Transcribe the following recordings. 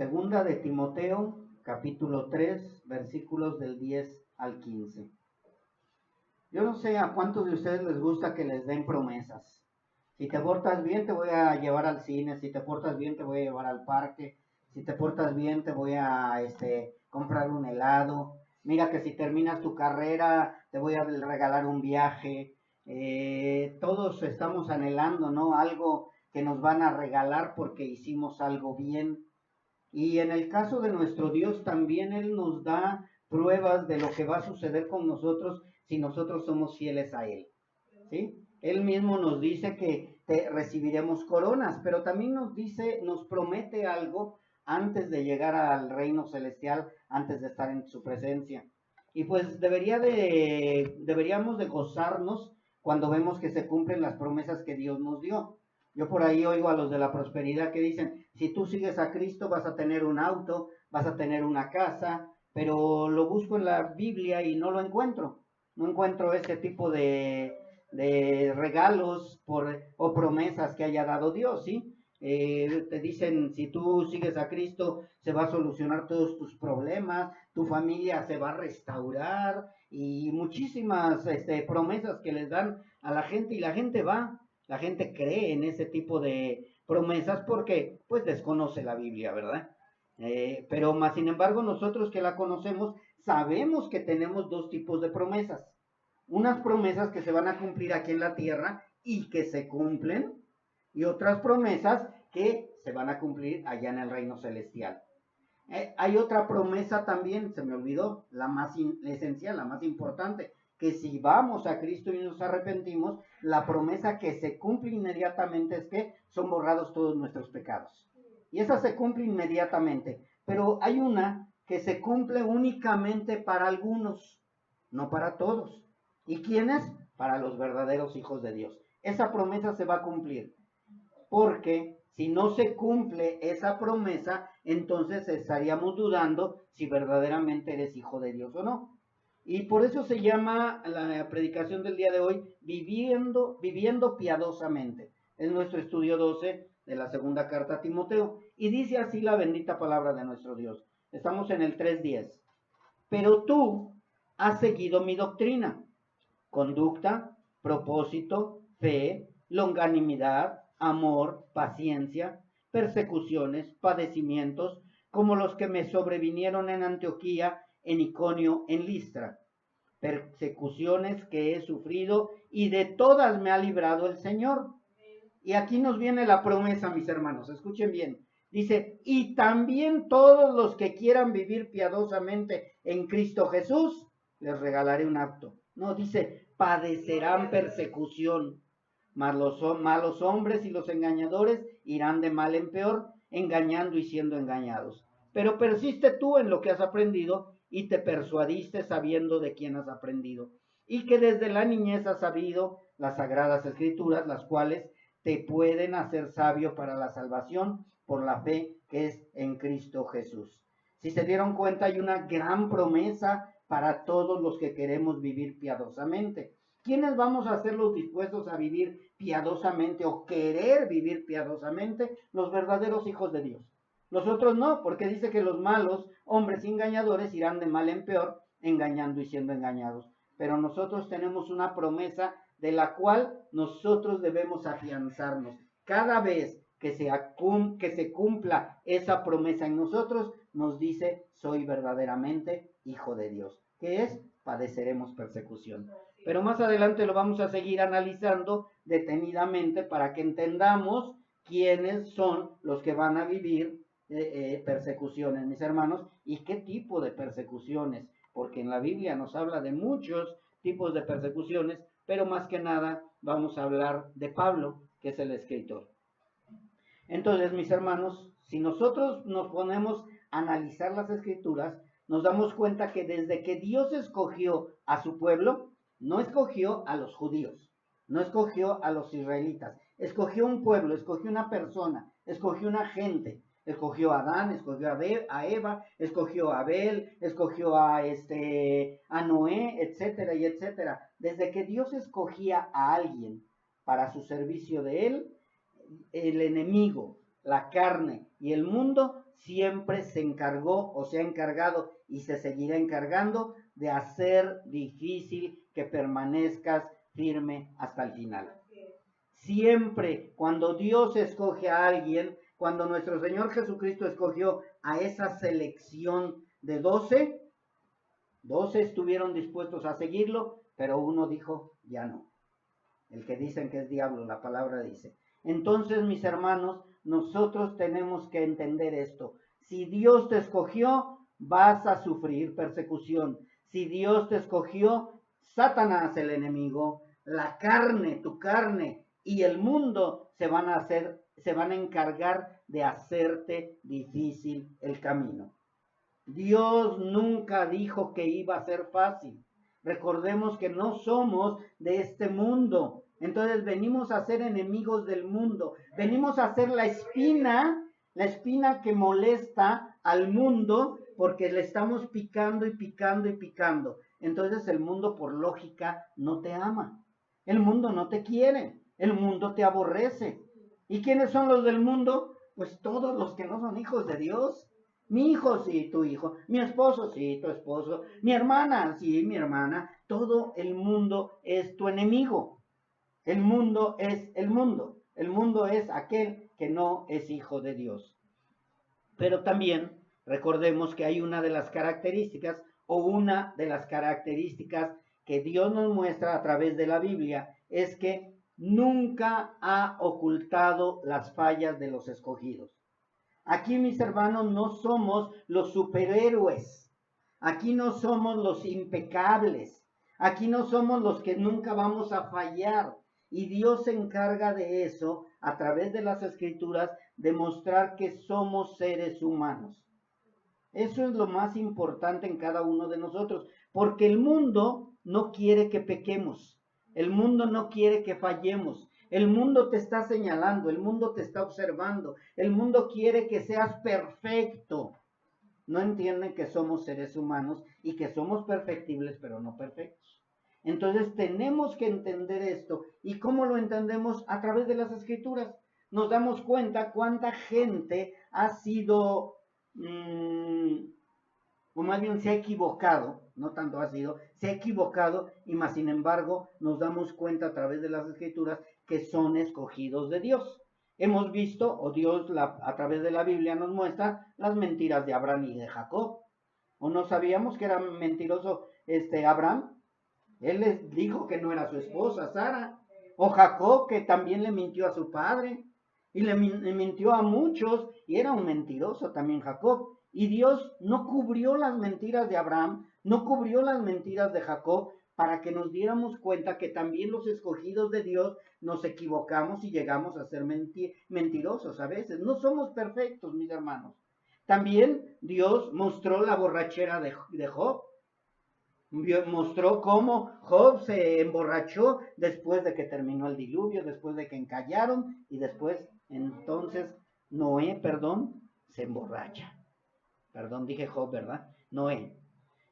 Segunda de Timoteo, capítulo 3, versículos del 10 al 15. Yo no sé a cuántos de ustedes les gusta que les den promesas. Si te portas bien, te voy a llevar al cine. Si te portas bien, te voy a llevar al parque. Si te portas bien, te voy a comprar un helado. Mira que si terminas tu carrera, te voy a regalar un viaje. Todos estamos anhelando, ¿no? Algo que nos van a regalar porque hicimos algo bien. Y en el caso de nuestro Dios también Él nos da pruebas de lo que va a suceder con nosotros si nosotros somos fieles a Él. ¿Sí? Él mismo nos dice que recibiremos coronas, pero también nos dice, nos promete algo antes de llegar al reino celestial, antes de estar en su presencia. Y pues deberíamos de gozarnos cuando vemos que se cumplen las promesas que Dios nos dio. Yo por ahí oigo a los de la prosperidad que dicen, si tú sigues a Cristo vas a tener un auto, vas a tener una casa, pero lo busco en la Biblia y no lo encuentro. No encuentro ese tipo de regalos o promesas que haya dado Dios, ¿sí? Te dicen, si tú sigues a Cristo, se va a solucionar todos tus problemas, tu familia se va a restaurar y muchísimas promesas que les dan a la gente y la gente va. La gente cree en ese tipo de promesas porque pues desconoce la Biblia, ¿verdad? Pero más sin embargo nosotros que la conocemos sabemos que tenemos dos tipos de promesas. Unas promesas que se van a cumplir aquí en la tierra y que se cumplen y otras promesas que se van a cumplir allá en el reino celestial. Hay otra promesa también, se me olvidó, la más esencial, la más importante, que si vamos a Cristo y nos arrepentimos, la promesa que se cumple inmediatamente es que son borrados todos nuestros pecados. Y esa se cumple inmediatamente. Pero hay una que se cumple únicamente para algunos, no para todos. ¿Y quiénes? Para los verdaderos hijos de Dios. Esa promesa se va a cumplir. Porque si no se cumple esa promesa, entonces estaríamos dudando si verdaderamente eres hijo de Dios o no. Y por eso se llama la predicación del día de hoy viviendo piadosamente. Es nuestro estudio 12 de la segunda carta a Timoteo. Y dice así la bendita palabra de nuestro Dios. Estamos en el 3:10. Pero tú has seguido mi doctrina, conducta, propósito, fe, longanimidad, amor, paciencia, persecuciones, padecimientos, como los que me sobrevinieron en Antioquía, en Iconio, en Listra. Persecuciones que he sufrido y de todas me ha librado el Señor. Y aquí nos viene la promesa, mis hermanos, escuchen bien. Dice, y también todos los que quieran vivir piadosamente en Cristo Jesús, les regalaré un acto. No, dice, padecerán persecución, mas los malos hombres y los engañadores irán de mal en peor, engañando y siendo engañados. Pero persiste tú en lo que has aprendido y te persuadiste sabiendo de quién has aprendido, y que desde la niñez has sabido las sagradas escrituras, las cuales te pueden hacer sabio para la salvación por la fe que es en Cristo Jesús. Si se dieron cuenta, hay una gran promesa para todos los que queremos vivir piadosamente. ¿Quiénes vamos a ser los dispuestos a vivir piadosamente o querer vivir piadosamente? Los verdaderos hijos de Dios. Nosotros no, porque dice que los malos hombres engañadores irán de mal en peor, engañando y siendo engañados. Pero nosotros tenemos una promesa de la cual nosotros debemos afianzarnos. Cada vez que se cumpla esa promesa en nosotros, nos dice, soy verdaderamente hijo de Dios. ¿Qué es? Padeceremos persecución. Pero más adelante lo vamos a seguir analizando detenidamente para que entendamos quiénes son los que van a vivir persecuciones, mis hermanos, y qué tipo de persecuciones, porque en la Biblia nos habla de muchos tipos de persecuciones, pero más que nada vamos a hablar de Pablo, que es el escritor. Entonces, mis hermanos, si nosotros nos ponemos a analizar las escrituras, nos damos cuenta que desde que Dios escogió a su pueblo, no escogió a los judíos, no escogió a los israelitas, escogió un pueblo, escogió una persona, escogió una gente, escogió a Adán, escogió a Eva, escogió a Abel, escogió a Noé, etcétera y etcétera. Desde que Dios escogía a alguien para su servicio de él, el enemigo, la carne y el mundo siempre se encargó o se ha encargado y se seguirá encargando de hacer difícil que permanezcas firme hasta el final. Siempre cuando Dios escoge a alguien, cuando nuestro Señor Jesucristo escogió a esa selección de 12, 12 estuvieron dispuestos a seguirlo, pero uno dijo, ya no. El que dicen que es diablo, la palabra dice. Entonces, mis hermanos, nosotros tenemos que entender esto. Si Dios te escogió, vas a sufrir persecución. Si Dios te escogió, Satanás, el enemigo, la carne, tu carne y el mundo se van a encargar de hacerte difícil el camino. Dios nunca dijo que iba a ser fácil. Recordemos que no somos de este mundo. Entonces venimos a ser enemigos del mundo. Venimos a ser la espina que molesta al mundo porque le estamos picando y picando y picando. Entonces el mundo por lógica no te ama. El mundo no te quiere. El mundo te aborrece. ¿Y quiénes son los del mundo? Pues todos los que no son hijos de Dios. Mi hijo, sí, tu hijo. Mi esposo, sí, tu esposo. Mi hermana, sí, mi hermana. Todo el mundo es tu enemigo. El mundo es el mundo. El mundo es aquel que no es hijo de Dios. Pero también recordemos que hay una de las características que Dios nos muestra a través de la Biblia, es que nunca ha ocultado las fallas de los escogidos. Aquí, mis hermanos, no somos los superhéroes. Aquí no somos los impecables. Aquí no somos los que nunca vamos a fallar. Y Dios se encarga de eso a través de las Escrituras, de mostrar que somos seres humanos. Eso es lo más importante en cada uno de nosotros, porque el mundo no quiere que pequemos. El mundo no quiere que fallemos. El mundo te está señalando, el mundo te está observando, el mundo quiere que seas perfecto. No entienden que somos seres humanos y que somos perfectibles, pero no perfectos. Entonces tenemos que entender esto. ¿Y cómo lo entendemos? A través de las Escrituras. Nos damos cuenta cuánta gente ha sido, o más bien se ha equivocado, no tanto ha sido, se ha equivocado, y más sin embargo nos damos cuenta a través de las Escrituras que son escogidos de Dios. Hemos visto, o Dios a través de la Biblia nos muestra las mentiras de Abraham y de Jacob. ¿O no sabíamos que era mentiroso Abraham? Él les dijo que no era su esposa, Sara. O Jacob, que también le mintió a su padre. Y le mintió a muchos, y era un mentiroso también Jacob. Y Dios no cubrió las mentiras de Abraham, no cubrió las mentiras de Jacob, para que nos diéramos cuenta que también los escogidos de Dios nos equivocamos y llegamos a ser mentirosos a veces. No somos perfectos, mis hermanos. También Dios mostró la borrachera de Job. Mostró cómo Job se emborrachó después de que terminó el diluvio, después de que encallaron, y después entonces Noé, se emborracha. Dije Job, ¿verdad? Noé.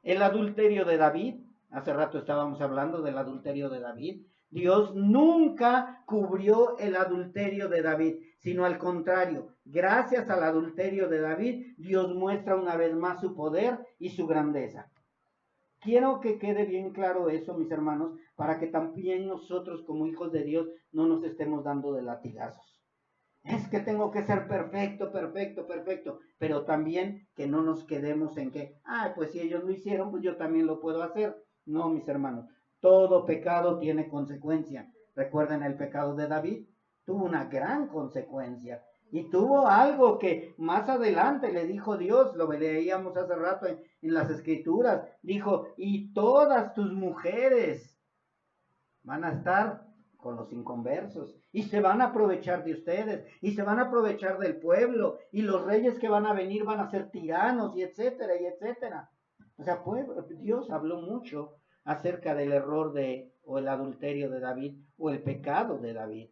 El adulterio de David, hace rato estábamos hablando del adulterio de David. Dios nunca cubrió el adulterio de David, sino al contrario, gracias al adulterio de David, Dios muestra una vez más su poder y su grandeza. Quiero que quede bien claro eso, mis hermanos, para que también nosotros como hijos de Dios no nos estemos dando de latigazos. Es que tengo que ser perfecto, pero también que no nos quedemos en que, pues si ellos lo hicieron, pues yo también lo puedo hacer. No, mis hermanos, todo pecado tiene consecuencia. Recuerden el pecado de David, tuvo una gran consecuencia. Y tuvo algo que más adelante le dijo Dios, lo leíamos hace rato en las Escrituras, dijo, y todas tus mujeres van a estar con los inconversos, y se van a aprovechar de ustedes, y se van a aprovechar del pueblo, y los reyes que van a venir van a ser tiranos, y etcétera, y etcétera. O sea, Dios habló mucho acerca del error o el adulterio de David, o el pecado de David.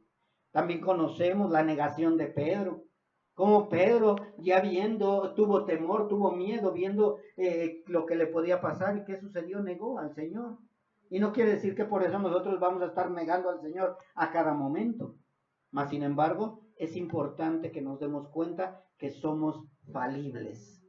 También conocemos la negación de Pedro, como Pedro, ya tuvo temor, tuvo miedo, viendo lo que le podía pasar, y ¿qué sucedió? Negó al Señor. Y no quiere decir que por eso nosotros vamos a estar negando al Señor a cada momento. Mas, sin embargo, es importante que nos demos cuenta que somos falibles,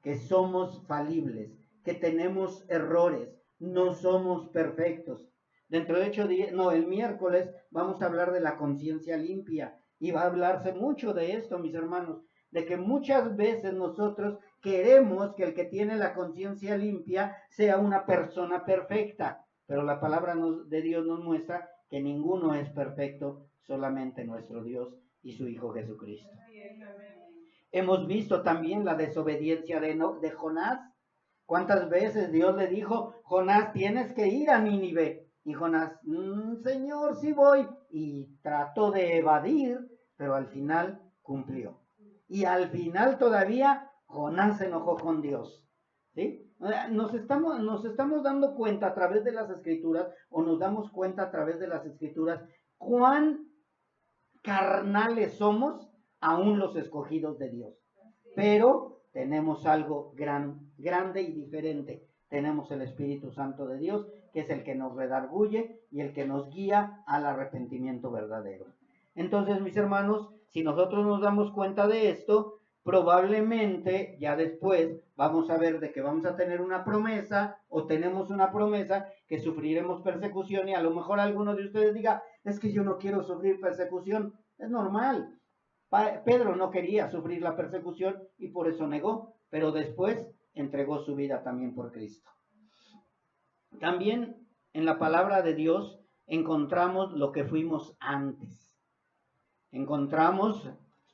que somos falibles, que tenemos errores, no somos perfectos. Dentro de 8 días, no, el miércoles vamos a hablar de la conciencia limpia y va a hablarse mucho de esto, mis hermanos, de que muchas veces nosotros queremos que el que tiene la conciencia limpia sea una persona perfecta, pero la palabra de Dios nos muestra que ninguno es perfecto, solamente nuestro Dios y su Hijo Jesucristo. Hemos visto también la desobediencia de Jonás. ¿Cuántas veces Dios le dijo, Jonás, tienes que ir a Nínive? Y Jonás, Señor, sí voy. Y trató de evadir, pero al final cumplió. Y al final todavía Jonás se enojó con Dios. ¿Sí? Nos estamos dando cuenta a través de las Escrituras, o nos damos cuenta a través de las Escrituras, cuán carnales somos aún los escogidos de Dios. Pero tenemos algo grande y diferente. Tenemos el Espíritu Santo de Dios, que es el que nos redarguye y el que nos guía al arrepentimiento verdadero. Entonces, mis hermanos, si nosotros nos damos cuenta de esto, probablemente ya después vamos a ver de que vamos a tener una promesa o tenemos una promesa que sufriremos persecución, y a lo mejor alguno de ustedes diga, es que yo no quiero sufrir persecución. Es normal. Pedro no quería sufrir la persecución y por eso negó, pero después entregó su vida también por Cristo. También en la palabra de Dios encontramos lo que fuimos antes. Encontramos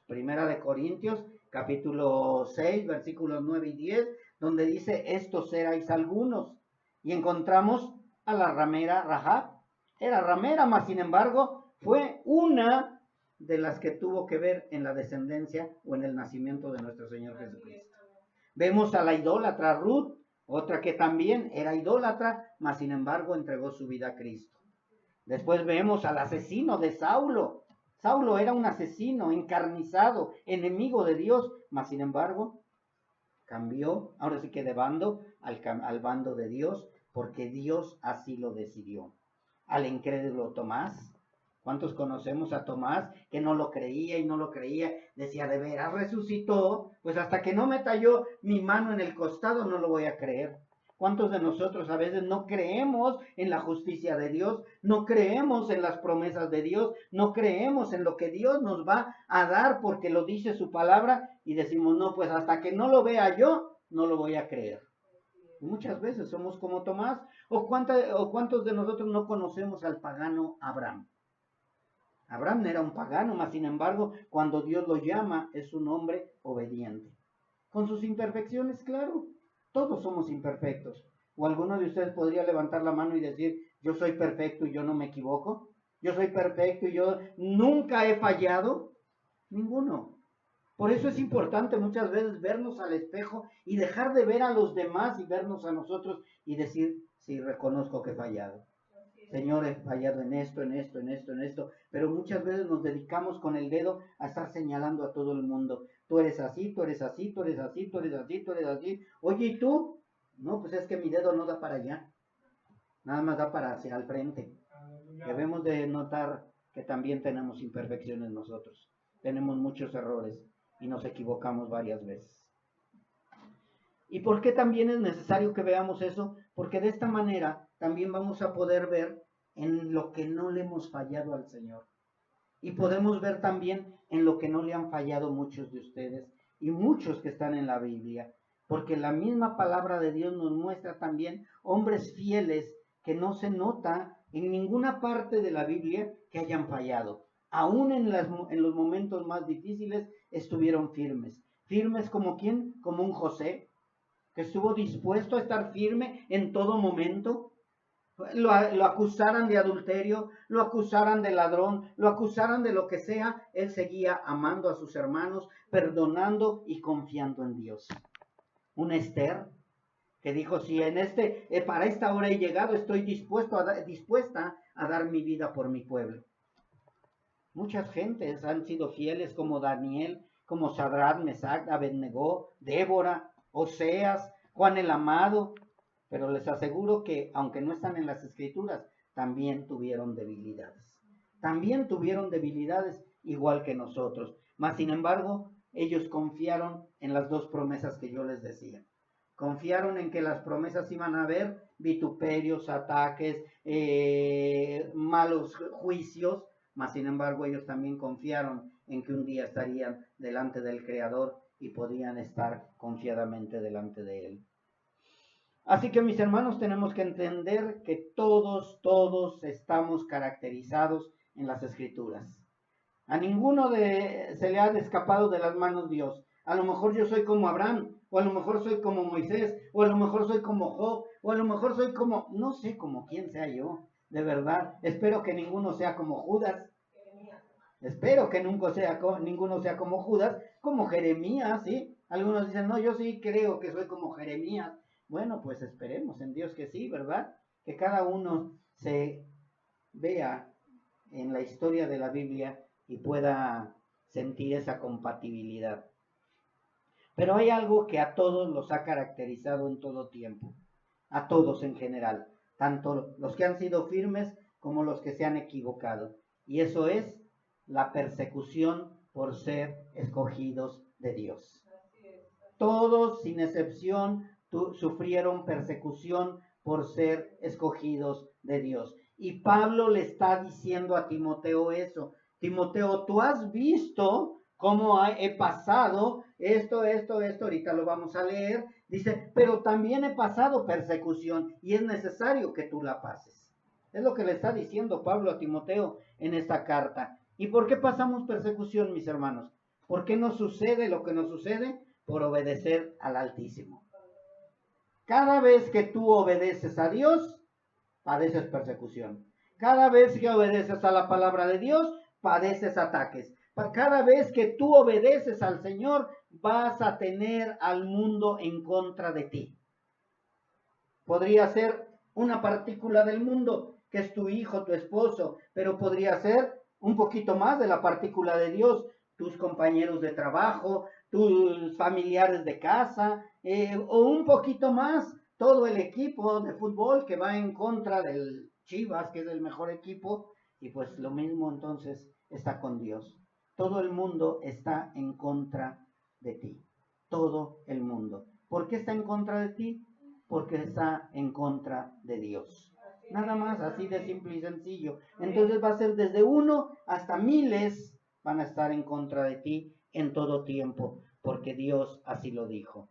1 Corintios capítulo 6, versículos 9 y 10, donde dice, estos erais algunos. Y encontramos a la ramera Rahab. Era ramera, mas sin embargo fue una de las que tuvo que ver en la descendencia o en el nacimiento de nuestro Señor Jesucristo. Vemos a la idólatra Ruth, otra que también era idólatra, mas sin embargo entregó su vida a Cristo. Después vemos al asesino de Saulo. Saulo era un asesino encarnizado, enemigo de Dios, mas sin embargo cambió, ahora sí que de bando, al bando de Dios, porque Dios así lo decidió. Al incrédulo Tomás. ¿Cuántos conocemos a Tomás que no lo creía y no lo creía? Decía, de veras resucitó, pues hasta que no meta yo mi mano en el costado no lo voy a creer. ¿Cuántos de nosotros a veces no creemos en la justicia de Dios? No creemos en las promesas de Dios, no creemos en lo que Dios nos va a dar porque lo dice su palabra y decimos, no, pues hasta que no lo vea yo, no lo voy a creer. Y muchas veces somos como Tomás. ¿O cuántos de nosotros no conocemos al pagano Abraham? Abraham era un pagano, mas sin embargo, cuando Dios lo llama, es un hombre obediente. Con sus imperfecciones, claro, todos somos imperfectos. ¿O alguno de ustedes podría levantar la mano y decir, yo soy perfecto y yo no me equivoco? ¿Yo soy perfecto y yo nunca he fallado? Ninguno. Por eso es importante muchas veces vernos al espejo y dejar de ver a los demás y vernos a nosotros y decir, sí, reconozco que he fallado. Señor, he fallado en esto, en esto, en esto, en esto, pero muchas veces nos dedicamos con el dedo a estar señalando a todo el mundo. Tú eres así, tú eres así, tú eres así, tú eres así, tú eres así. Oye, ¿y tú? No, pues es que mi dedo no da para allá, nada más da para hacia al frente. Debemos de notar que también tenemos imperfecciones nosotros, tenemos muchos errores y nos equivocamos varias veces. ¿Y por qué también es necesario que veamos eso? Porque de esta manera también vamos a poder ver en lo que no le hemos fallado al Señor. Y podemos ver también en lo que no le han fallado muchos de ustedes y muchos que están en la Biblia. Porque la misma palabra de Dios nos muestra también hombres fieles que no se nota en ninguna parte de la Biblia que hayan fallado. Aún en los momentos más difíciles estuvieron firmes. ¿Firmes como quién? Como un José, que estuvo dispuesto a estar firme en todo momento. Lo acusaran de adulterio, lo acusaran de ladrón, lo acusaran de lo que sea, él seguía amando a sus hermanos, perdonando y confiando en Dios. Una Esther que dijo, si para esta hora he llegado, estoy dispuesta a dar mi vida por mi pueblo. Muchas gentes han sido fieles, como Daniel, como Sadrach, Mesach, Abednego, Débora, Oseas, Juan el Amado, pero les aseguro que, aunque no están en las Escrituras, también tuvieron debilidades. También tuvieron debilidades igual que nosotros. Mas, sin embargo, ellos confiaron en las dos promesas que yo les decía. Confiaron en que las promesas iban a haber vituperios, ataques, malos juicios, mas sin embargo ellos también confiaron en que un día estarían delante del Creador y podían estar confiadamente delante de Él. Así que mis hermanos, tenemos que entender que todos estamos caracterizados en las Escrituras. A ninguno se le ha escapado de las manos Dios. A lo mejor yo soy como Abraham, o a lo mejor soy como Moisés, o a lo mejor soy como Job, o a lo mejor soy como, no sé como quién sea yo, de verdad. Espero que ninguno sea como Judas. Espero que ninguno sea como Judas, como Jeremías, ¿sí? Algunos dicen, no, yo sí creo que soy como Jeremías. Bueno, pues esperemos en Dios que sí, ¿verdad? Que cada uno se vea en la historia de la Biblia y pueda sentir esa compatibilidad. Pero hay algo que a todos los ha caracterizado en todo tiempo, a todos en general, tanto los que han sido firmes como los que se han equivocado, y eso es la persecución por ser escogidos de Dios. Todos, sin excepción, sufrieron persecución por ser escogidos de Dios. Y Pablo le está diciendo a Timoteo eso. Timoteo, tú has visto cómo he pasado esto, ahorita lo vamos a leer. Dice, pero también he pasado persecución y es necesario que tú la pases. Es lo que le está diciendo Pablo a Timoteo en esta carta. ¿Y por qué pasamos persecución, mis hermanos? ¿Por qué nos sucede lo que nos sucede? Por obedecer al Altísimo. Cada vez que tú obedeces a Dios, padeces persecución. Cada vez que obedeces a la palabra de Dios, padeces ataques. Cada vez que tú obedeces al Señor, vas a tener al mundo en contra de ti. Podría ser una partícula del mundo, que es tu hijo, tu esposo, pero podría ser un poquito más de la partícula de Dios, tus compañeros de trabajo, tus familiares de casa, o un poquito más, todo el equipo de fútbol que va en contra del Chivas, que es el mejor equipo, y pues lo mismo entonces está con Dios. Todo el mundo está en contra de ti, todo el mundo. ¿Por qué está en contra de ti? Porque está en contra de Dios. Nada más, así de simple y sencillo. Entonces va a ser desde 1 hasta miles van a estar en contra de ti en todo tiempo, porque Dios así lo dijo.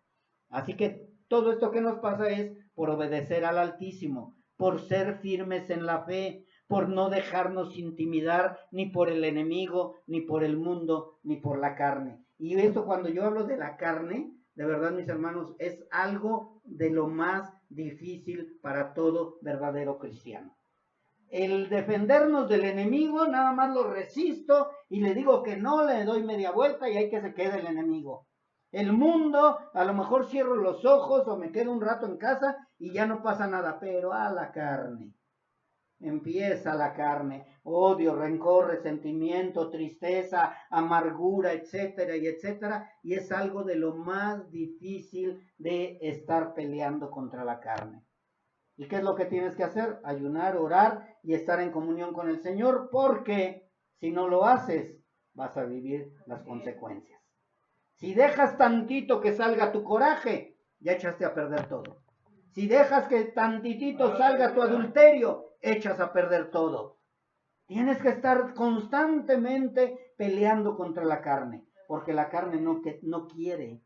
Así que todo esto que nos pasa es por obedecer al Altísimo, por ser firmes en la fe, por no dejarnos intimidar ni por el enemigo, ni por el mundo, ni por la carne. Y esto, cuando yo hablo de la carne, de verdad, mis hermanos, es algo de lo más difícil para todo verdadero cristiano. El defendernos del enemigo, nada más lo resisto y le digo que no, le doy media vuelta y hay que se quede el enemigo. El mundo, a lo mejor cierro los ojos o me quedo un rato en casa y ya no pasa nada, pero a la carne. Empieza la carne, odio, rencor, resentimiento, tristeza, amargura, etcétera y etcétera, y es algo de lo más difícil de estar peleando contra la carne. ¿Y qué es lo que tienes que hacer? Ayunar, orar y estar en comunión con el Señor, porque si no lo haces, vas a vivir las consecuencias. Si dejas tantito que salga tu coraje, ya echaste a perder todo. Si dejas que tantitito salga tu adulterio, echas a perder todo. Tienes que estar constantemente peleando contra la carne, porque la carne no quiere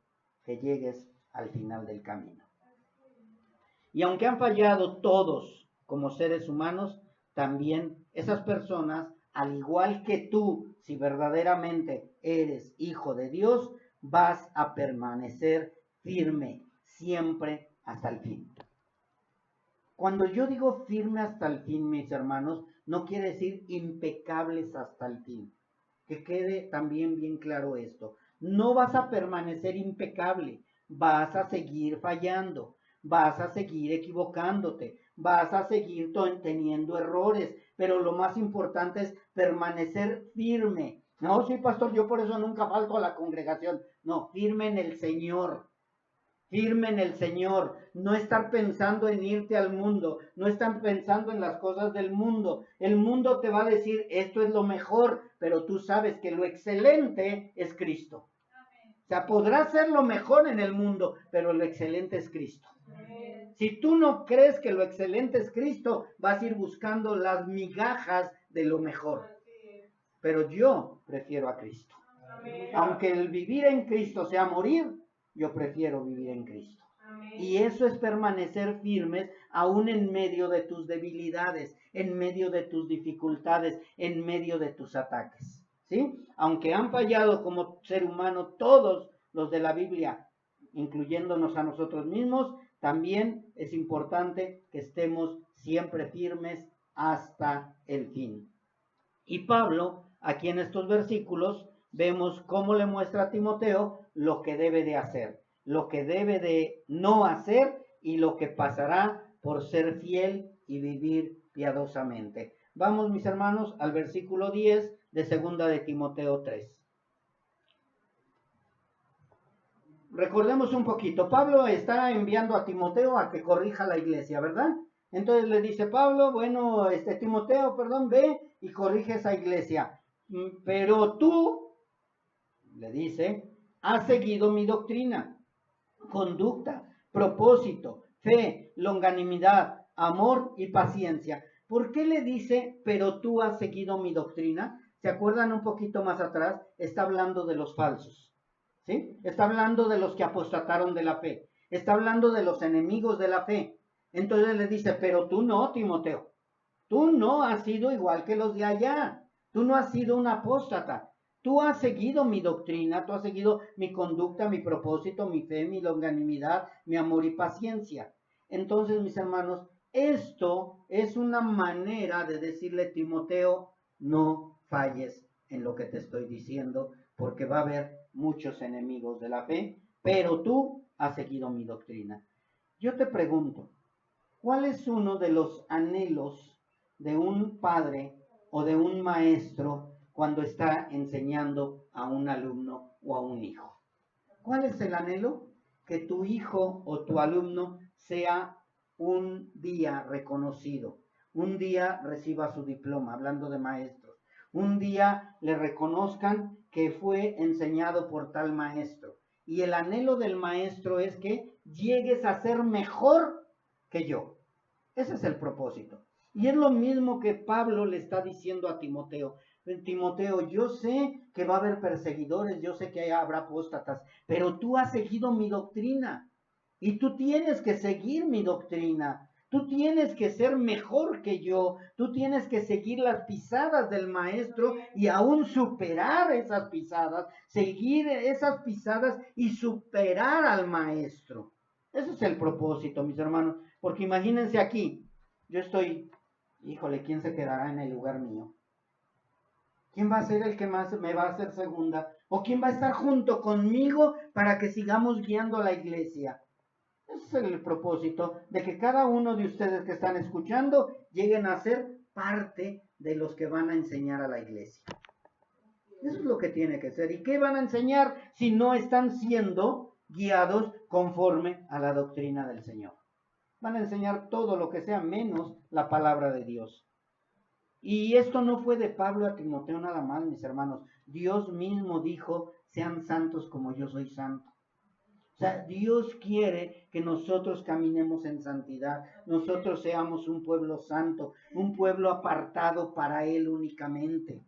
que llegues al final del camino. Y aunque han fallado todos como seres humanos, también esas personas, al igual que tú, si verdaderamente eres hijo de Dios, vas a permanecer firme siempre hasta el fin. Cuando yo digo firme hasta el fin, mis hermanos, no quiere decir impecables hasta el fin. Que quede también bien claro esto. No vas a permanecer impecable, vas a seguir fallando, vas a seguir equivocándote, vas a seguir teniendo errores, pero lo más importante es permanecer firme. No, sí, pastor, yo por eso nunca falto a la congregación. No, firme en el Señor. Firme en el Señor, no estar pensando en irte al mundo, no estar pensando en las cosas del mundo. El mundo te va a decir, esto es lo mejor, pero tú sabes que lo excelente es Cristo. sea, podrás ser lo mejor en el mundo, pero lo excelente es Cristo. Si tú no crees que lo excelente es Cristo, vas a ir buscando las migajas de lo mejor. Pero yo prefiero a Cristo. Aunque el vivir en Cristo sea morir, yo prefiero vivir en Cristo. Y eso es permanecer firmes aún en medio de tus debilidades, en medio de tus dificultades, en medio de tus ataques. ¿Sí? Aunque han fallado como ser humano todos los de la Biblia, incluyéndonos a nosotros mismos, también es importante que estemos siempre firmes hasta el fin. Y Pablo, aquí en estos versículos, vemos cómo le muestra a Timoteo lo que debe de hacer, lo que debe de no hacer y lo que pasará por ser fiel y vivir piadosamente. Vamos, mis hermanos, al versículo 10 de segunda de Timoteo 3. Recordemos un poquito, Pablo está enviando a Timoteo a que corrija la iglesia, ¿verdad? Entonces le dice Pablo, bueno, Timoteo, perdón, ve y corrige esa iglesia. Pero tú, le dice, has seguido mi doctrina, conducta, propósito, fe, longanimidad, amor y paciencia. ¿Por qué le dice, pero tú has seguido mi doctrina? ¿Se acuerdan un poquito más atrás? Está hablando de los falsos. ¿Sí? Está hablando de los que apostataron de la fe. Está hablando de los enemigos de la fe. Entonces le dice, pero tú no, Timoteo. Tú no has sido igual que los de allá. Tú no has sido un apóstata. Tú has seguido mi doctrina, tú has seguido mi conducta, mi propósito, mi fe, mi longanimidad, mi amor y paciencia. Entonces, mis hermanos, esto es una manera de decirle, Timoteo, no falles en lo que te estoy diciendo, porque va a haber muchos enemigos de la fe, pero tú has seguido mi doctrina. Yo te pregunto, ¿cuál es uno de los anhelos de un padre o de un maestro cuando está enseñando a un alumno o a un hijo? ¿Cuál es el anhelo? Que tu hijo o tu alumno sea un día reconocido, un día reciba su diploma, hablando de maestros, un día le reconozcan que fue enseñado por tal maestro. Y el anhelo del maestro es que llegues a ser mejor que yo. Ese es el propósito. Y es lo mismo que Pablo le está diciendo a Timoteo. Timoteo, yo sé que va a haber perseguidores, yo sé que habrá apóstatas, pero tú has seguido mi doctrina y tú tienes que seguir mi doctrina. Tú tienes que ser mejor que yo, tú tienes que seguir las pisadas del maestro y aún superar esas pisadas, seguir esas pisadas y superar al maestro. Ese es el propósito, mis hermanos, porque imagínense aquí, yo estoy, híjole, ¿quién se quedará en el lugar mío? ¿Quién va a ser el que más me va a hacer segunda? ¿O quién va a estar junto conmigo para que sigamos guiando la iglesia? Ese es el propósito, de que cada uno de ustedes que están escuchando lleguen a ser parte de los que van a enseñar a la iglesia. Eso es lo que tiene que ser. ¿Y qué van a enseñar si no están siendo guiados conforme a la doctrina del Señor? Van a enseñar todo lo que sea menos la palabra de Dios. Y esto no fue de Pablo a Timoteo nada más, mis hermanos. Dios mismo dijo, sean santos como yo soy santo. O sea, Dios quiere que nosotros caminemos en santidad, nosotros seamos un pueblo santo, un pueblo apartado para Él únicamente.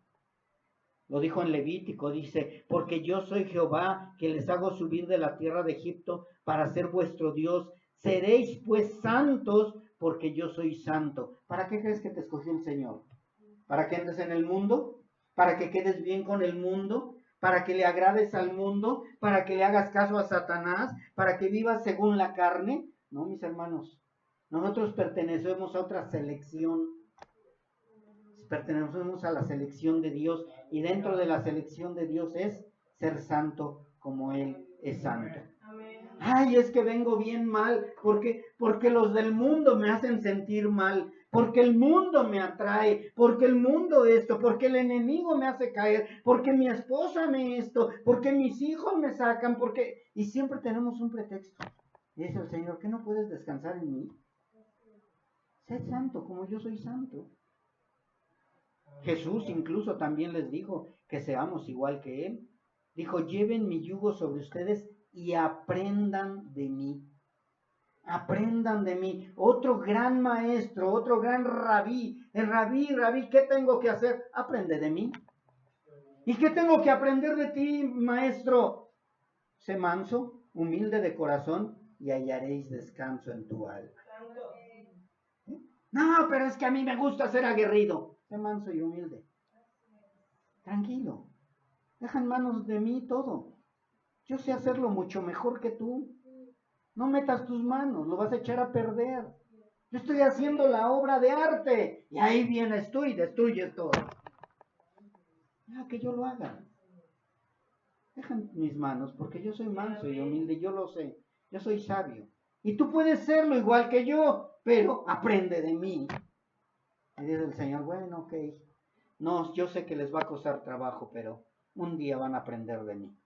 Lo dijo en Levítico, dice, porque yo soy Jehová, que les hago subir de la tierra de Egipto para ser vuestro Dios. Seréis pues santos, porque yo soy santo. ¿Para qué crees que te escogió el Señor? ¿Para que andes en el mundo? ¿Para que quedes bien con el mundo? ¿Para que le agrades al mundo? ¿Para que le hagas caso a Satanás? ¿Para que vivas según la carne? No, mis hermanos. Nosotros pertenecemos a otra selección. Pertenecemos a la selección de Dios y dentro de la selección de Dios es ser santo como Él es santo. Ay, es que vengo bien mal porque los del mundo me hacen sentir mal, porque el mundo me atrae, porque el mundo esto, porque el enemigo me hace caer, porque mi esposa me esto, porque mis hijos me sacan, y siempre tenemos un pretexto. Y dice el Señor, ¿qué no puedes descansar en mí? Sé santo como yo soy santo. Jesús incluso también les dijo que seamos igual que Él. Dijo, lleven mi yugo sobre ustedes y aprendan de mí. Aprendan de mí. Otro gran maestro, otro gran rabí. El rabí, ¿qué tengo que hacer? Aprende de mí. ¿Y qué tengo que aprender de ti, maestro? Sé manso, humilde de corazón y hallaréis descanso en tu alma. No, pero es que a mí me gusta ser aguerrido. Sé manso y humilde. Tranquilo. Deja en manos de mí todo. Yo sé hacerlo mucho mejor que tú. No metas tus manos, lo vas a echar a perder. Yo estoy haciendo la obra de arte y ahí vienes tú y destruyes todo. Deja que yo lo haga. Deja en mis manos porque yo soy manso y humilde, yo lo sé. Yo soy sabio. Y tú puedes serlo igual que yo, pero aprende de mí. Y dice el Señor, bueno, ok. No, yo sé que les va a costar trabajo, pero un día van a aprender de mí.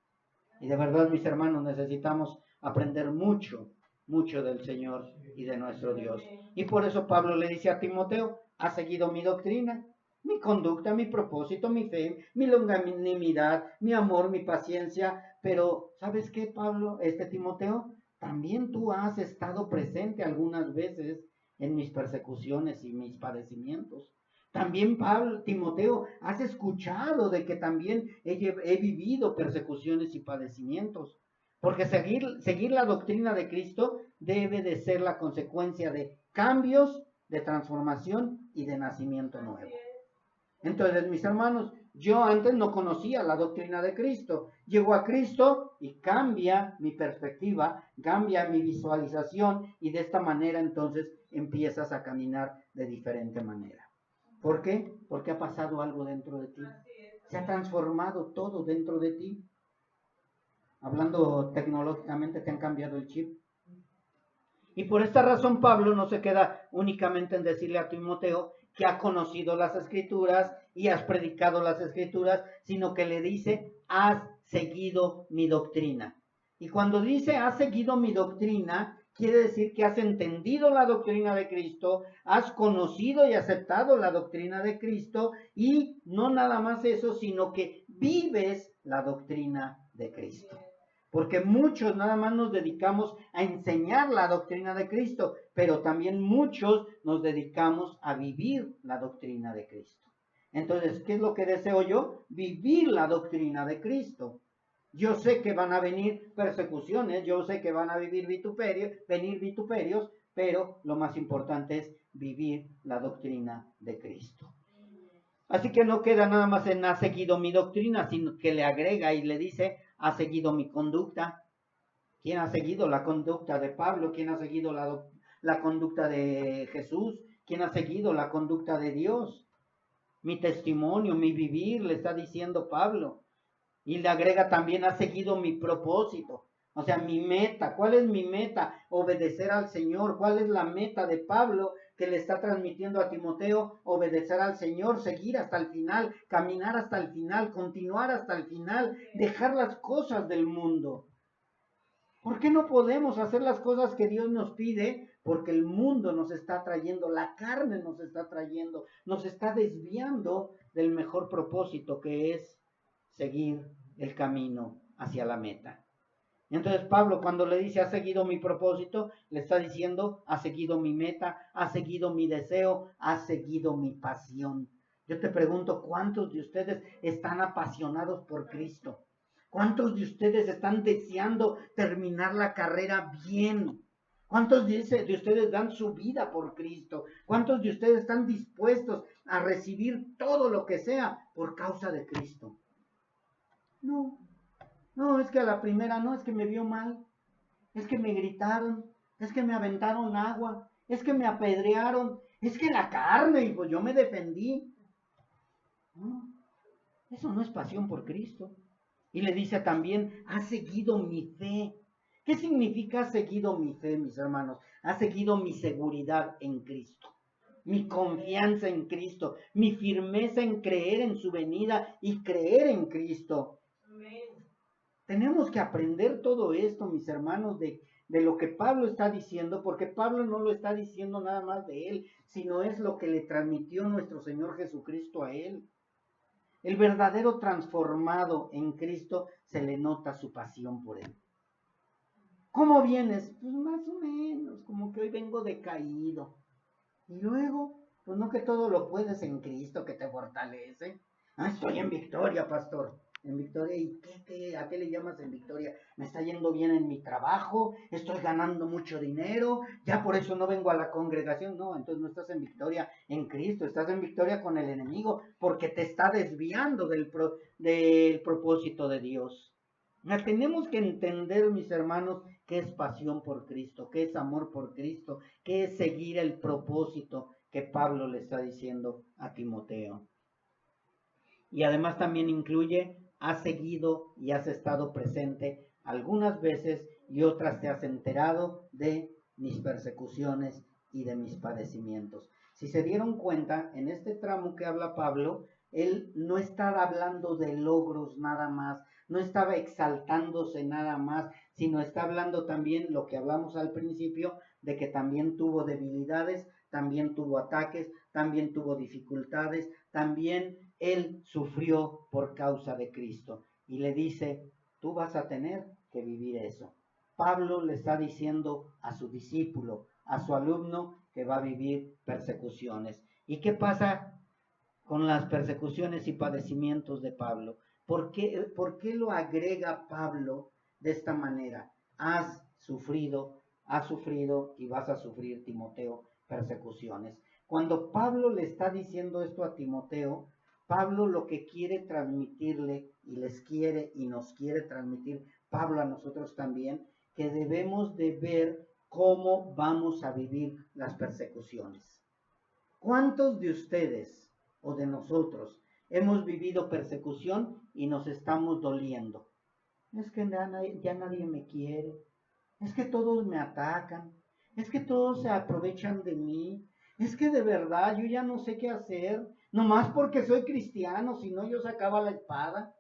Y de verdad, mis hermanos, necesitamos aprender mucho, mucho del Señor y de nuestro Dios. Y por eso Pablo le dice a Timoteo, ha seguido mi doctrina, mi conducta, mi propósito, mi fe, mi longanimidad, mi amor, mi paciencia. Pero, ¿sabes qué, Pablo? Timoteo, también tú has estado presente algunas veces en mis persecuciones y mis padecimientos. También Timoteo, has escuchado de que también he vivido persecuciones y padecimientos. Porque seguir la doctrina de Cristo debe de ser la consecuencia de cambios, de transformación y de nacimiento nuevo. Entonces, mis hermanos, yo antes no conocía la doctrina de Cristo. Llego a Cristo y cambia mi perspectiva, cambia mi visualización y de esta manera entonces empiezas a caminar de diferente manera. ¿Por qué? Porque ha pasado algo dentro de ti. Se ha transformado todo dentro de ti. Hablando tecnológicamente, te han cambiado el chip. Y por esta razón Pablo no se queda únicamente en decirle a Timoteo que ha conocido las Escrituras y has predicado las Escrituras, sino que le dice, has seguido mi doctrina. Y cuando dice, has seguido mi doctrina, quiere decir que has entendido la doctrina de Cristo, has conocido y aceptado la doctrina de Cristo, y no nada más eso, sino que vives la doctrina de Cristo. Porque muchos nada más nos dedicamos a enseñar la doctrina de Cristo, pero también muchos nos dedicamos a vivir la doctrina de Cristo. Entonces, ¿qué es lo que deseo yo? Vivir la doctrina de Cristo. Yo sé que van a venir persecuciones, yo sé que van a venir vituperios, pero lo más importante es vivir la doctrina de Cristo. Así que no queda nada más en ha seguido mi doctrina, sino que le agrega y le dice, ha seguido mi conducta. ¿Quién ha seguido la conducta de Pablo? ¿Quién ha seguido la conducta de Jesús? ¿Quién ha seguido la conducta de Dios? Mi testimonio, mi vivir, le está diciendo Pablo. Y le agrega también, ha seguido mi propósito. O sea, mi meta. ¿Cuál es mi meta? Obedecer al Señor. ¿Cuál es la meta de Pablo que le está transmitiendo a Timoteo? Obedecer al Señor, seguir hasta el final, caminar hasta el final, continuar hasta el final, dejar las cosas del mundo. ¿Por qué no podemos hacer las cosas que Dios nos pide? Porque el mundo nos está trayendo, la carne nos está trayendo, nos está desviando del mejor propósito que es seguir el camino hacia la meta. Entonces Pablo cuando le dice ha seguido mi propósito, le está diciendo ha seguido mi meta, ha seguido mi deseo, ha seguido mi pasión. Yo te pregunto, ¿cuántos de ustedes están apasionados por Cristo? ¿Cuántos de ustedes están deseando terminar la carrera bien? ¿Cuántos de ustedes dan su vida por Cristo? ¿Cuántos de ustedes están dispuestos a recibir todo lo que sea por causa de Cristo? No, es que a la primera no, es que me vio mal, es que me gritaron, es que me aventaron agua, es que me apedrearon, es que la carne, y pues yo me defendí. No, eso no es pasión por Cristo. Y le dice también, ha seguido mi fe. ¿Qué significa ha seguido mi fe, mis hermanos? Ha seguido mi seguridad en Cristo, mi confianza en Cristo, mi firmeza en creer en su venida y creer en Cristo. Tenemos que aprender todo esto, mis hermanos, de lo que Pablo está diciendo, porque Pablo no lo está diciendo nada más de él, sino es lo que le transmitió nuestro Señor Jesucristo a él. El verdadero transformado en Cristo se le nota su pasión por Él. ¿Cómo vienes? Pues más o menos, como que hoy vengo decaído. Y luego, pues no que todo lo puedes en Cristo que te fortalece. Ah, estoy en victoria, pastor. En victoria, ¿y a qué le llamas en victoria? Me está yendo bien en mi trabajo, estoy ganando mucho dinero, ya por eso no vengo a la congregación. No, entonces no estás en victoria en Cristo, estás en victoria con el enemigo, porque te está desviando del propósito de Dios. Tenemos que entender, mis hermanos, qué es pasión por Cristo, qué es amor por Cristo, qué es seguir el propósito que Pablo le está diciendo a Timoteo. Y además también incluye, has seguido y has estado presente algunas veces y otras te has enterado de mis persecuciones y de mis padecimientos. Si se dieron cuenta, en este tramo que habla Pablo, él no estaba hablando de logros nada más, no estaba exaltándose nada más, sino está hablando también lo que hablamos al principio, de que también tuvo debilidades, también tuvo ataques, también tuvo dificultades, también él sufrió por causa de Cristo. Y le dice, tú vas a tener que vivir eso. Pablo le está diciendo a su discípulo, a su alumno, que va a vivir persecuciones. ¿Y qué pasa con las persecuciones y padecimientos de Pablo? ¿Por qué lo agrega Pablo de esta manera? Has sufrido y vas a sufrir, Timoteo, persecuciones. Cuando Pablo le está diciendo esto a Timoteo, Pablo lo que quiere transmitirle y les quiere y nos quiere transmitir, Pablo a nosotros también, que debemos de ver cómo vamos a vivir las persecuciones. ¿Cuántos de ustedes o de nosotros hemos vivido persecución y nos estamos doliendo? Es que ya nadie me quiere, es que todos me atacan, es que todos se aprovechan de mí, es que de verdad yo ya no sé qué hacer, nomás porque soy cristiano, si no yo sacaba la espada.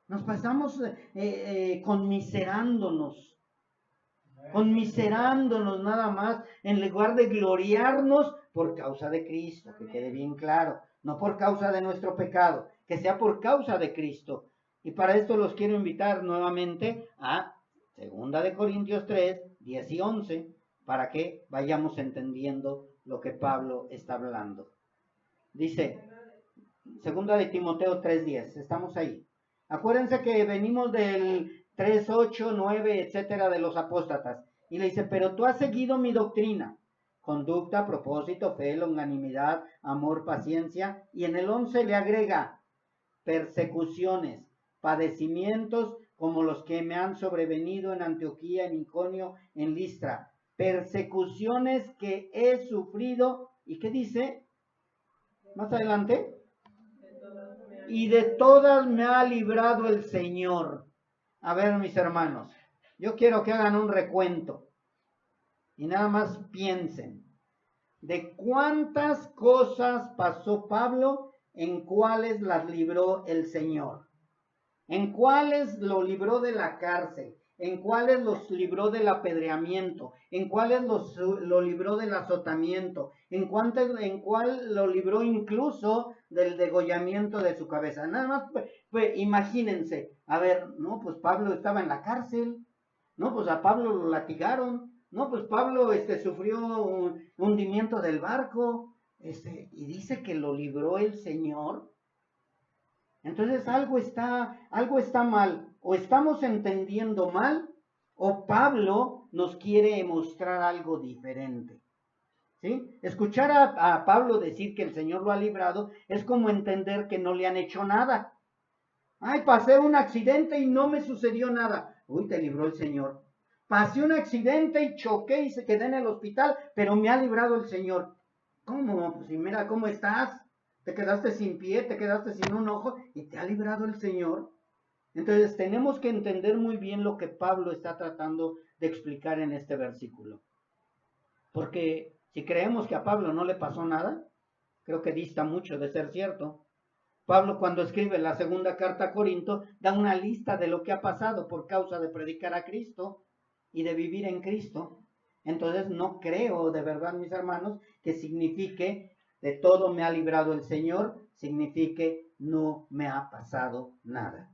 Nos pasamos conmiserándonos nada más, en lugar de gloriarnos por causa de Cristo, que quede bien claro, no por causa de nuestro pecado, que sea por causa de Cristo. Y para esto los quiero invitar nuevamente a 2 Corintios 3, 10 y 11, para que vayamos entendiendo lo que Pablo está hablando. Dice, 2 Timoteo 3, 10, estamos ahí. Acuérdense que venimos del 3, 8, 9, etcétera, de los apóstatas. Y le dice, pero tú has seguido mi doctrina, conducta, propósito, fe, longanimidad, amor, paciencia. Y en el 11 le agrega persecuciones, padecimientos como los que me han sobrevenido en Antioquía, en Iconio, en Listra. Persecuciones que he sufrido. ¿Y qué dice? Más adelante. Y de todas me ha librado el Señor. A ver, mis hermanos, yo quiero que hagan un recuento y nada más piensen de cuántas cosas pasó Pablo, en cuáles las libró el Señor, en cuáles lo libró de la cárcel, en cuáles los libró del apedreamiento, en cuáles lo libró del azotamiento, en cuál lo libró incluso del degollamiento de su cabeza. Nada más, pues imagínense, a ver, no, pues Pablo estaba en la cárcel, no, pues a Pablo lo latigaron, no, pues Pablo sufrió un hundimiento del barco, y dice que lo libró el Señor. Entonces algo está mal, o estamos entendiendo mal, o Pablo nos quiere mostrar algo diferente. ¿Sí? Escuchar a Pablo decir que el Señor lo ha librado es como entender que no le han hecho nada. Ay, pasé un accidente y no me sucedió nada. Uy, te libró el Señor. Pasé un accidente y choqué y se quedé en el hospital, pero me ha librado el Señor. ¿Cómo? Pues mira cómo estás. Te quedaste sin pie, te quedaste sin un ojo y te ha librado el Señor. Entonces tenemos que entender muy bien lo que Pablo está tratando de explicar en este versículo. Porque si creemos que a Pablo no le pasó nada, creo que dista mucho de ser cierto. Pablo, cuando escribe la segunda carta a Corinto, da una lista de lo que ha pasado por causa de predicar a Cristo y de vivir en Cristo. Entonces no creo de verdad, mis hermanos, que signifique de todo me ha librado el Señor, signifique no me ha pasado nada.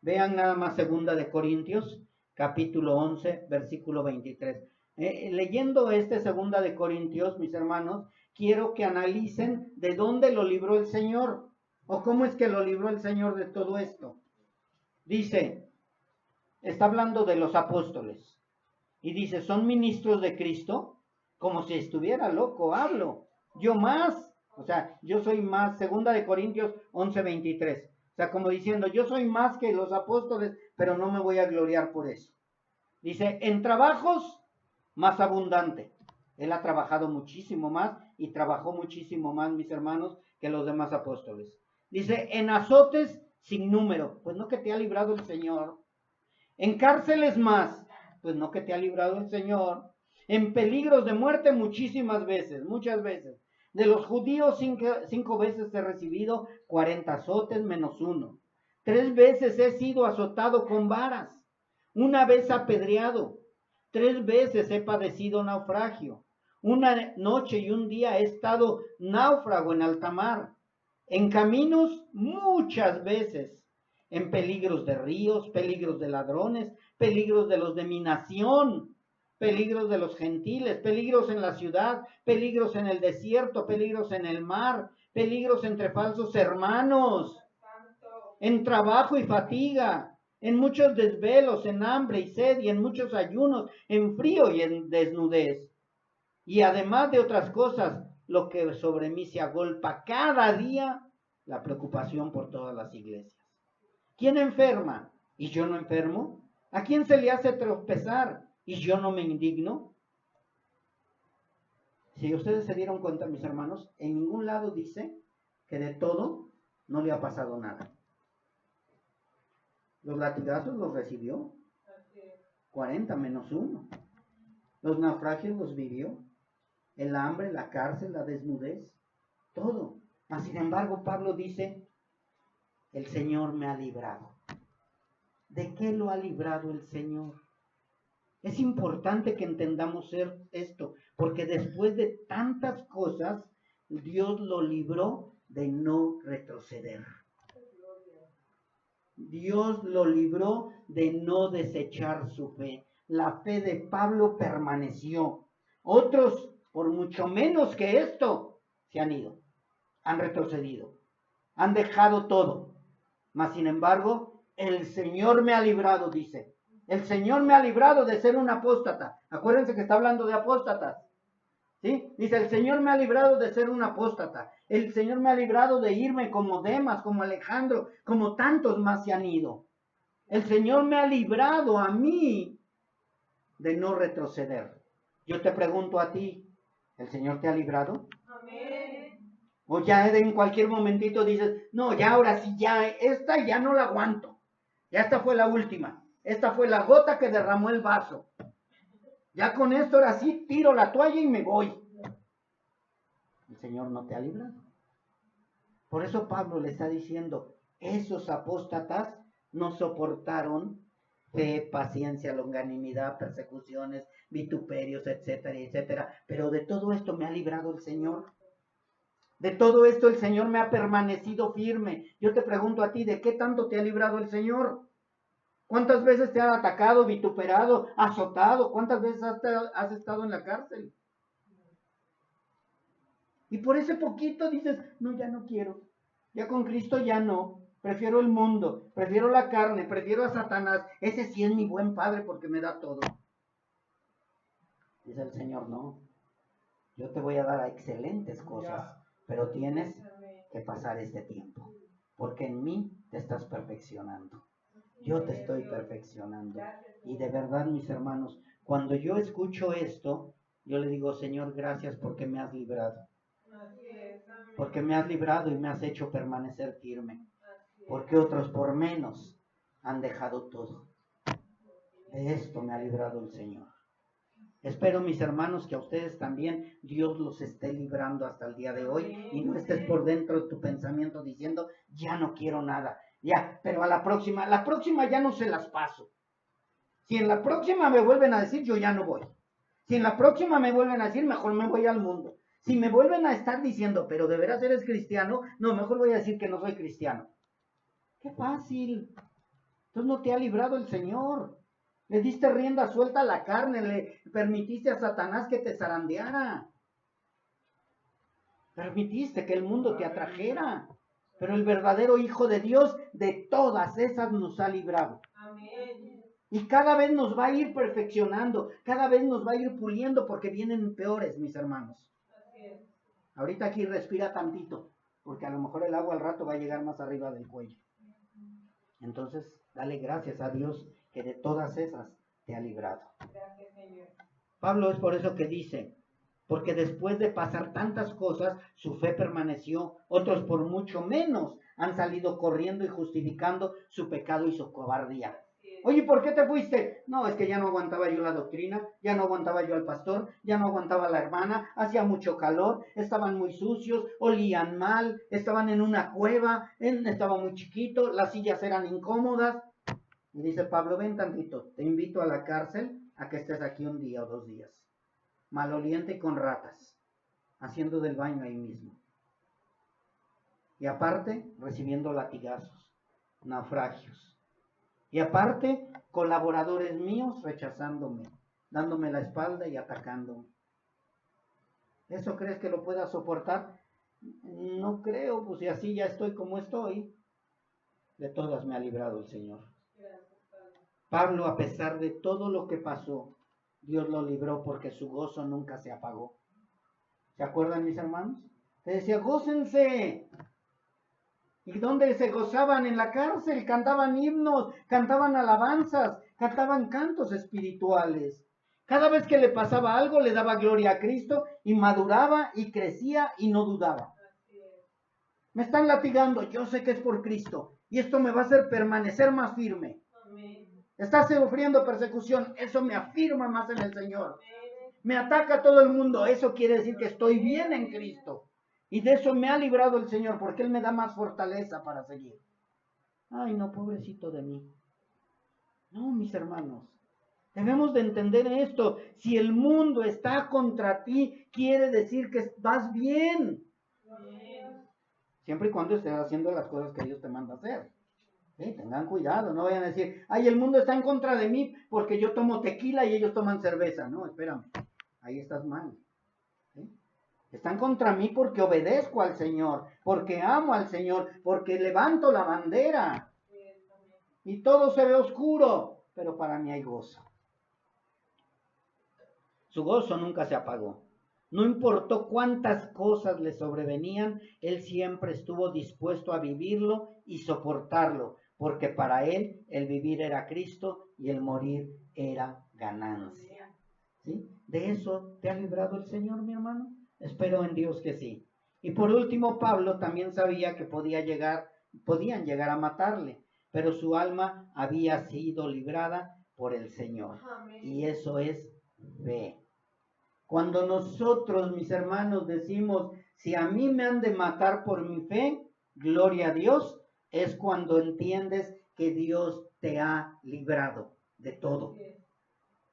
Vean nada más 2 Corintios, capítulo 11, versículo 23. Leyendo 2 Corintios, mis hermanos, quiero que analicen de dónde lo libró el Señor, o cómo es que lo libró el Señor de todo esto. Dice, está hablando de los apóstoles, y dice, son ministros de Cristo, como si estuviera loco, hablo, yo más, o sea, yo soy más, 2 Corintios 11, 23. O sea, como diciendo, yo soy más que los apóstoles, pero no me voy a gloriar por eso. Dice, en trabajos, más abundante. Él ha trabajado muchísimo más y trabajó muchísimo más, mis hermanos, que los demás apóstoles. Dice, en azotes sin número. Pues no que te ha librado el Señor. En cárceles más. Pues no que te ha librado el Señor. En peligros de muerte muchísimas veces, muchas veces. De los judíos 5 veces he recibido 40 azotes menos 1. 3 veces he sido azotado con varas. 1 vez apedreado. 3 veces he padecido naufragio. 1 noche y 1 día he estado náufrago en alta mar. En caminos muchas veces. En peligros de ríos, peligros de ladrones, peligros de los de mi nación, peligros de los gentiles, peligros en la ciudad, peligros en el desierto, peligros en el mar, peligros entre falsos hermanos, en trabajo y fatiga, en muchos desvelos, en hambre y sed, y en muchos ayunos, en frío y en desnudez. Y además de otras cosas, lo que sobre mí se agolpa cada día, la preocupación por todas las iglesias. ¿Quién enferma y yo no enfermo? ¿A quién se le hace tropezar y yo no me indigno? Si ustedes se dieron cuenta, mis hermanos, en ningún lado dice que de todo no le ha pasado nada. Los latigazos los recibió, 40 menos 1. Los naufragios los vivió, el hambre, la cárcel, la desnudez, todo. Mas sin embargo, Pablo dice, el Señor me ha librado. ¿De qué lo ha librado el Señor? Es importante que entendamos esto, porque después de tantas cosas, Dios lo libró de no retroceder. Dios lo libró de no desechar su fe. La fe de Pablo permaneció. Otros, por mucho menos que esto, se han ido, han retrocedido, han dejado todo. Mas, sin embargo, el Señor me ha librado, dice. El Señor me ha librado de ser un apóstata. Acuérdense que está hablando de apóstatas. ¿Sí? Dice, el Señor me ha librado de ser un apóstata. El Señor me ha librado de irme como Demas, como Alejandro, como tantos más se han ido. El Señor me ha librado a mí de no retroceder. Yo te pregunto a ti, ¿el Señor te ha librado? Amén. O ya en cualquier momentito dices, no, ya ahora sí, ya, esta ya no la aguanto. Ya esta fue la última. Esta fue la gota que derramó el vaso. Ya con esto ahora sí tiro la toalla y me voy. El Señor no te ha librado. Por eso Pablo le está diciendo, esos apóstatas no soportaron fe, paciencia, longanimidad, persecuciones, vituperios, etcétera, etcétera. Pero de todo esto me ha librado el Señor. De todo esto el Señor me ha permanecido firme. Yo te pregunto a ti, ¿de qué tanto te ha librado el Señor? ¿Cuántas veces te han atacado, vituperado, azotado? ¿Cuántas veces has estado en la cárcel? Y por ese poquito dices, no, ya no quiero. Ya con Cristo ya no. Prefiero el mundo, prefiero la carne, prefiero a Satanás. Ese sí es mi buen padre porque me da todo. Dice el Señor, no. Yo te voy a dar excelentes cosas, pero tienes que pasar este tiempo. Porque en mí te estás perfeccionando. Yo te estoy perfeccionando. Y de verdad, mis hermanos, cuando yo escucho esto, yo le digo, Señor, gracias porque me has librado. Porque me has librado y me has hecho permanecer firme. Porque otros por menos han dejado todo. De esto me ha librado el Señor. Espero, mis hermanos, que a ustedes también Dios los esté librando hasta el día de hoy y no estés por dentro de tu pensamiento diciendo, ya no quiero nada. Ya, pero a la próxima ya no se las paso. Si en la próxima me vuelven a decir, yo ya no voy. Si en la próxima me vuelven a decir, mejor me voy al mundo. Si me vuelven a estar diciendo, pero de veras eres cristiano, no, mejor voy a decir que no soy cristiano. Qué fácil. Entonces no te ha librado el Señor. Le diste rienda suelta a la carne, le permitiste a Satanás que te zarandeara. Permitiste que el mundo te atrajera. Pero el verdadero Hijo de Dios de todas esas nos ha librado. Amén. Y cada vez nos va a ir perfeccionando, cada vez nos va a ir puliendo porque vienen peores, mis hermanos. Así es. Ahorita aquí respira tantito, porque a lo mejor el agua al rato va a llegar más arriba del cuello. Entonces, dale gracias a Dios que de todas esas te ha librado. Gracias, Señor. Pablo es por eso que dice, porque después de pasar tantas cosas, su fe permaneció, otros por mucho menos han salido corriendo y justificando su pecado y su cobardía. Oye, ¿por qué te fuiste? No, es que ya no aguantaba yo la doctrina, ya no aguantaba yo al pastor, ya no aguantaba la hermana, hacía mucho calor, estaban muy sucios, olían mal, estaban en una cueva, estaba muy chiquito, las sillas eran incómodas. Y dice Pablo, ven tantito, te invito a la cárcel a que estés aquí un día o 2 días. Maloliente y con ratas, haciendo del baño ahí mismo. Y aparte, recibiendo latigazos, naufragios. Y aparte, colaboradores míos rechazándome, dándome la espalda y atacándome. ¿Eso crees que lo pueda soportar? No creo, pues si así ya estoy como estoy. De todas me ha librado el Señor. Pablo, a pesar de todo lo que pasó, Dios lo libró porque su gozo nunca se apagó. ¿Se acuerdan, mis hermanos? Te decía, gócense. ¿Y dónde se gozaban? En la cárcel, cantaban himnos, cantaban alabanzas, cantaban cantos espirituales. Cada vez que le pasaba algo, le daba gloria a Cristo y maduraba y crecía y no dudaba. Me están latigando, yo sé que es por Cristo y esto me va a hacer permanecer más firme. Está sufriendo persecución, eso me afirma más en el Señor. Me ataca todo el mundo, eso quiere decir que estoy bien en Cristo. Y de eso me ha librado el Señor, porque Él me da más fortaleza para seguir. Ay, no, pobrecito de mí. No, mis hermanos, debemos de entender esto. Si el mundo está contra ti, quiere decir que vas bien. Siempre y cuando estés haciendo las cosas que Dios te manda hacer. ¿Sí? Tengan cuidado, no vayan a decir, ay, el mundo está en contra de mí porque yo tomo tequila y ellos toman cerveza. No, espérame, ahí estás mal. ¿Sí? Están contra mí porque obedezco al Señor, porque amo al Señor, porque levanto la bandera. Y todo se ve oscuro, pero para mí hay gozo. Su gozo nunca se apagó. No importó cuántas cosas le sobrevenían, él siempre estuvo dispuesto a vivirlo y soportarlo, porque para él el vivir era Cristo y el morir era ganancia. ¿Sí? ¿De eso te ha librado el Señor, mi hermano? Espero en Dios que sí. Y por último, Pablo también sabía que podían llegar a matarle, pero su alma había sido librada por el Señor. Y eso es fe. Cuando nosotros, mis hermanos, decimos, si a mí me han de matar por mi fe, gloria a Dios, es cuando entiendes que Dios te ha librado de todo.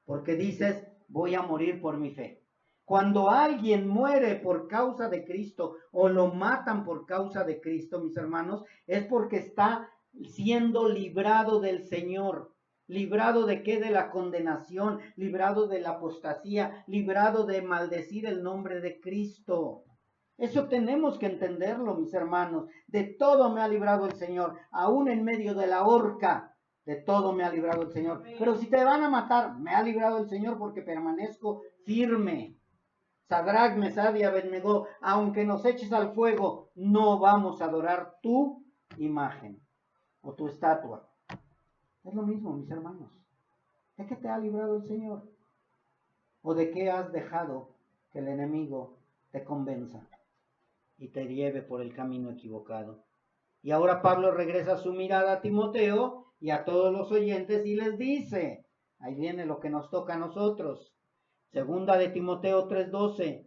Porque dices, voy a morir por mi fe. Cuando alguien muere por causa de Cristo o lo matan por causa de Cristo, mis hermanos, es porque está siendo librado del Señor. ¿Librado de qué? De la condenación, librado de la apostasía, librado de maldecir el nombre de Cristo. Eso tenemos que entenderlo, mis hermanos. De todo me ha librado el Señor, aún en medio de la horca. De todo me ha librado el Señor. Pero si te van a matar, me ha librado el Señor porque permanezco firme. Sadrach, Mesad y Abednego, aunque nos eches al fuego, no vamos a adorar tu imagen o tu estatua. Es lo mismo, mis hermanos. ¿De qué te ha librado el Señor? ¿O de qué has dejado que el enemigo te convenza y te lleve por el camino equivocado? Y ahora Pablo regresa su mirada a Timoteo y a todos los oyentes y les dice, ahí viene lo que nos toca a nosotros. Segunda de Timoteo 3:12.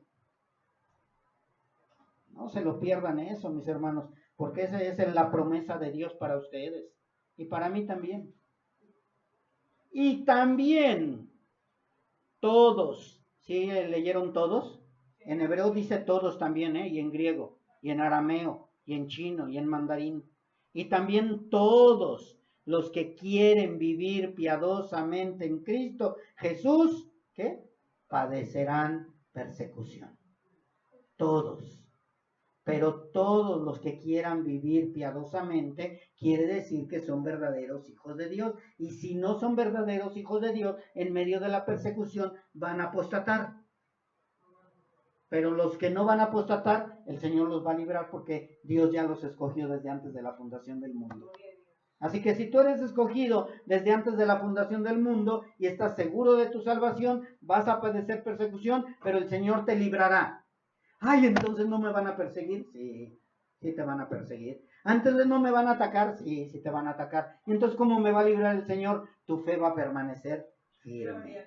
No se lo pierdan eso, mis hermanos, porque esa es la promesa de Dios para ustedes y para mí también. Y también todos, ¿sí leyeron todos? En hebreo dice todos también, y en griego, y en arameo, y en chino, y en mandarín. Y también todos los que quieren vivir piadosamente en Cristo Jesús, ¿qué? Padecerán persecución. Todos. Pero todos los que quieran vivir piadosamente, quiere decir que son verdaderos hijos de Dios. Y si no son verdaderos hijos de Dios, en medio de la persecución van a apostatar. Pero los que no van a apostatar, el Señor los va a librar porque Dios ya los escogió desde antes de la fundación del mundo. Así que si tú eres escogido desde antes de la fundación del mundo y estás seguro de tu salvación, vas a padecer persecución, pero el Señor te librará. Ay, entonces no me van a perseguir. Sí, sí te van a perseguir. Antes no me van a atacar. Sí, sí te van a atacar. Y entonces, ¿cómo me va a librar el Señor? Tu fe va a permanecer firme.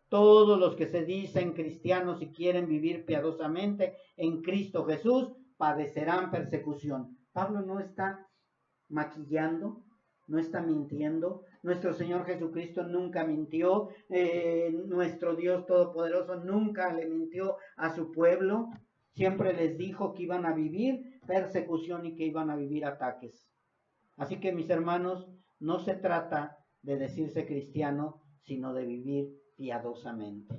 Todos los que se dicen cristianos y quieren vivir piadosamente en Cristo Jesús padecerán persecución. Pablo no está maquillando, no está mintiendo. Nuestro Señor Jesucristo nunca mintió. Nuestro Dios Todopoderoso nunca le mintió a su pueblo. Siempre les dijo que iban a vivir persecución y que iban a vivir ataques. Así que, mis hermanos, no se trata de decirse cristiano, sino de vivir piadosamente.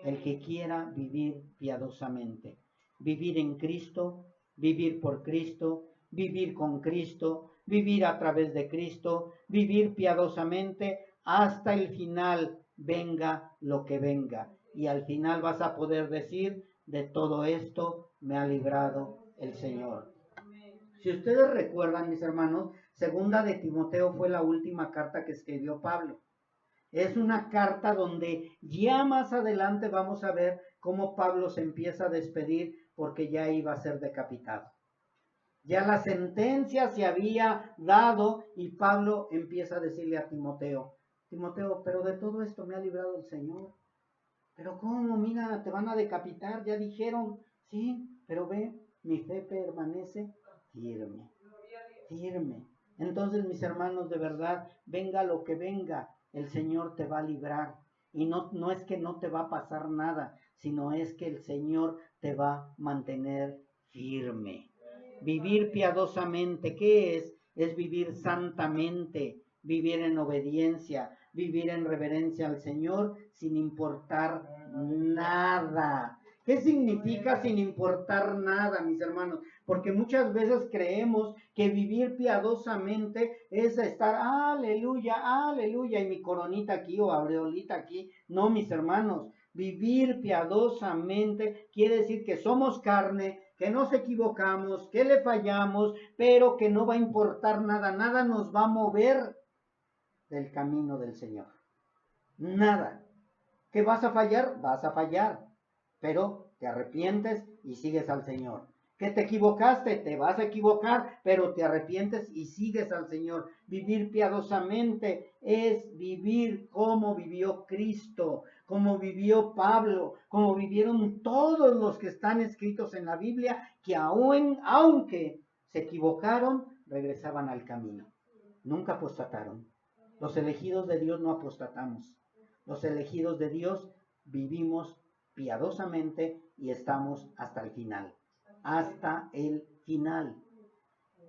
El que quiera vivir piadosamente, vivir en Cristo, vivir por Cristo, vivir con Cristo, vivir a través de Cristo, vivir piadosamente hasta el final, venga lo que venga. Y al final vas a poder decir, de todo esto me ha librado el Señor. Si ustedes recuerdan, mis hermanos, segunda de Timoteo fue la última carta que escribió Pablo. Es una carta donde ya más adelante vamos a ver cómo Pablo se empieza a despedir porque ya iba a ser decapitado. Ya la sentencia se había dado y Pablo empieza a decirle a Timoteo, Timoteo, pero de todo esto me ha librado el Señor. Pero ¿cómo? Mira, te van a decapitar, ya dijeron. Sí, pero ve, mi fe permanece firme, firme. Entonces, mis hermanos, de verdad, venga lo que venga, el Señor te va a librar. Y no es que no te va a pasar nada, sino es que el Señor te va a mantener firme. Vivir piadosamente, ¿qué es? Es vivir santamente, vivir en obediencia, vivir en reverencia al Señor sin importar nada. ¿Qué significa sin importar nada, mis hermanos? Porque muchas veces creemos que vivir piadosamente es estar, aleluya, aleluya, y mi coronita aquí o aureolita aquí. No, mis hermanos, vivir piadosamente quiere decir que somos carne, que nos equivocamos, que le fallamos, pero que no va a importar nada, nada nos va a mover del camino del Señor. Nada. ¿Que vas a fallar? Vas a fallar, pero te arrepientes y sigues al Señor. Que te equivocaste, te vas a equivocar, pero te arrepientes y sigues al Señor. Vivir piadosamente es vivir como vivió Cristo, como vivió Pablo, como vivieron todos los que están escritos en la Biblia, que aunque se equivocaron, regresaban al camino. Nunca apostataron. Los elegidos de Dios no apostatamos. Los elegidos de Dios vivimos piadosamente y estamos hasta el final. Hasta el final.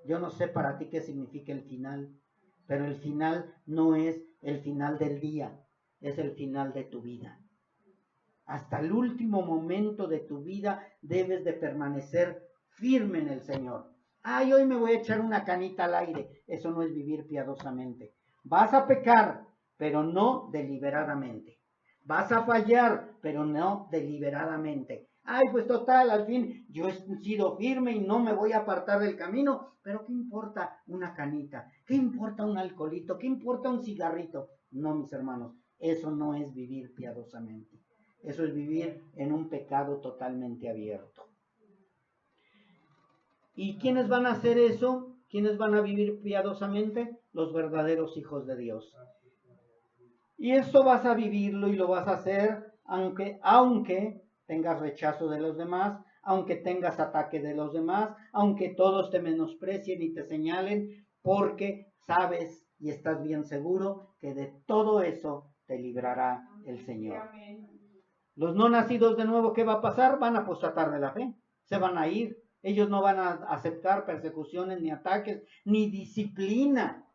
Yo no sé para ti qué significa el final, pero el final no es el final del día, es el final de tu vida. Hasta el último momento de tu vida debes de permanecer firme en el Señor. Ay, hoy me voy a echar una canita al aire. Eso no es vivir piadosamente. Vas a pecar, pero no deliberadamente. Vas a fallar, pero no deliberadamente. Ay, pues total, al fin yo he sido firme y no me voy a apartar del camino. Pero ¿qué importa una canita? ¿Qué importa un alcoholito? ¿Qué importa un cigarrito? No, mis hermanos, eso no es vivir piadosamente. Eso es vivir en un pecado totalmente abierto. ¿Y quiénes van a hacer eso? ¿Quiénes van a vivir piadosamente? Los verdaderos hijos de Dios. Y eso vas a vivirlo y lo vas a hacer aunque tengas rechazo de los demás, aunque tengas ataque de los demás, aunque todos te menosprecien y te señalen, porque sabes y estás bien seguro que de todo eso te librará el Señor. Los no nacidos de nuevo, ¿qué va a pasar? Van a apostatar de la fe, se van a ir. Ellos no van a aceptar persecuciones, ni ataques, ni disciplina.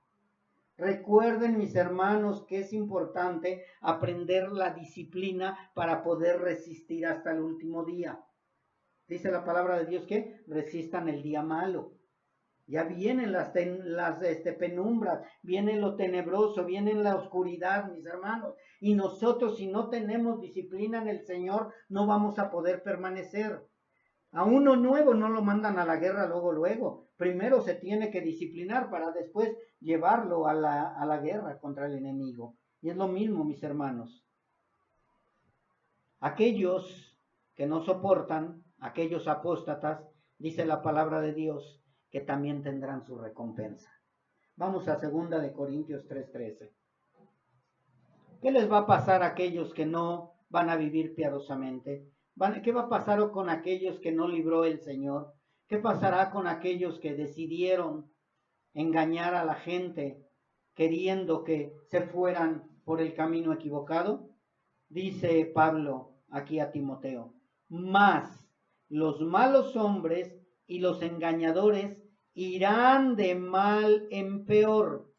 Recuerden, mis hermanos, que es importante aprender la disciplina para poder resistir hasta el último día. Dice la palabra de Dios que resistan el día malo. Ya vienen las penumbras, viene lo tenebroso, viene la oscuridad, mis hermanos. Y nosotros, si no tenemos disciplina en el Señor, no vamos a poder permanecer. A uno nuevo no lo mandan a la guerra luego. Primero se tiene que disciplinar para después llevarlo a la guerra contra el enemigo. Y es lo mismo, mis hermanos. Aquellos que no soportan, aquellos apóstatas, dice la palabra de Dios, que también tendrán su recompensa. Vamos a 2 de Corintios 3:13. ¿Qué les va a pasar a aquellos que no van a vivir piadosamente? ¿Qué va a pasar con aquellos que no libró el Señor? ¿Qué pasará con aquellos que decidieron engañar a la gente queriendo que se fueran por el camino equivocado? Dice Pablo aquí a Timoteo, mas los malos hombres y los engañadores irán de mal en peor.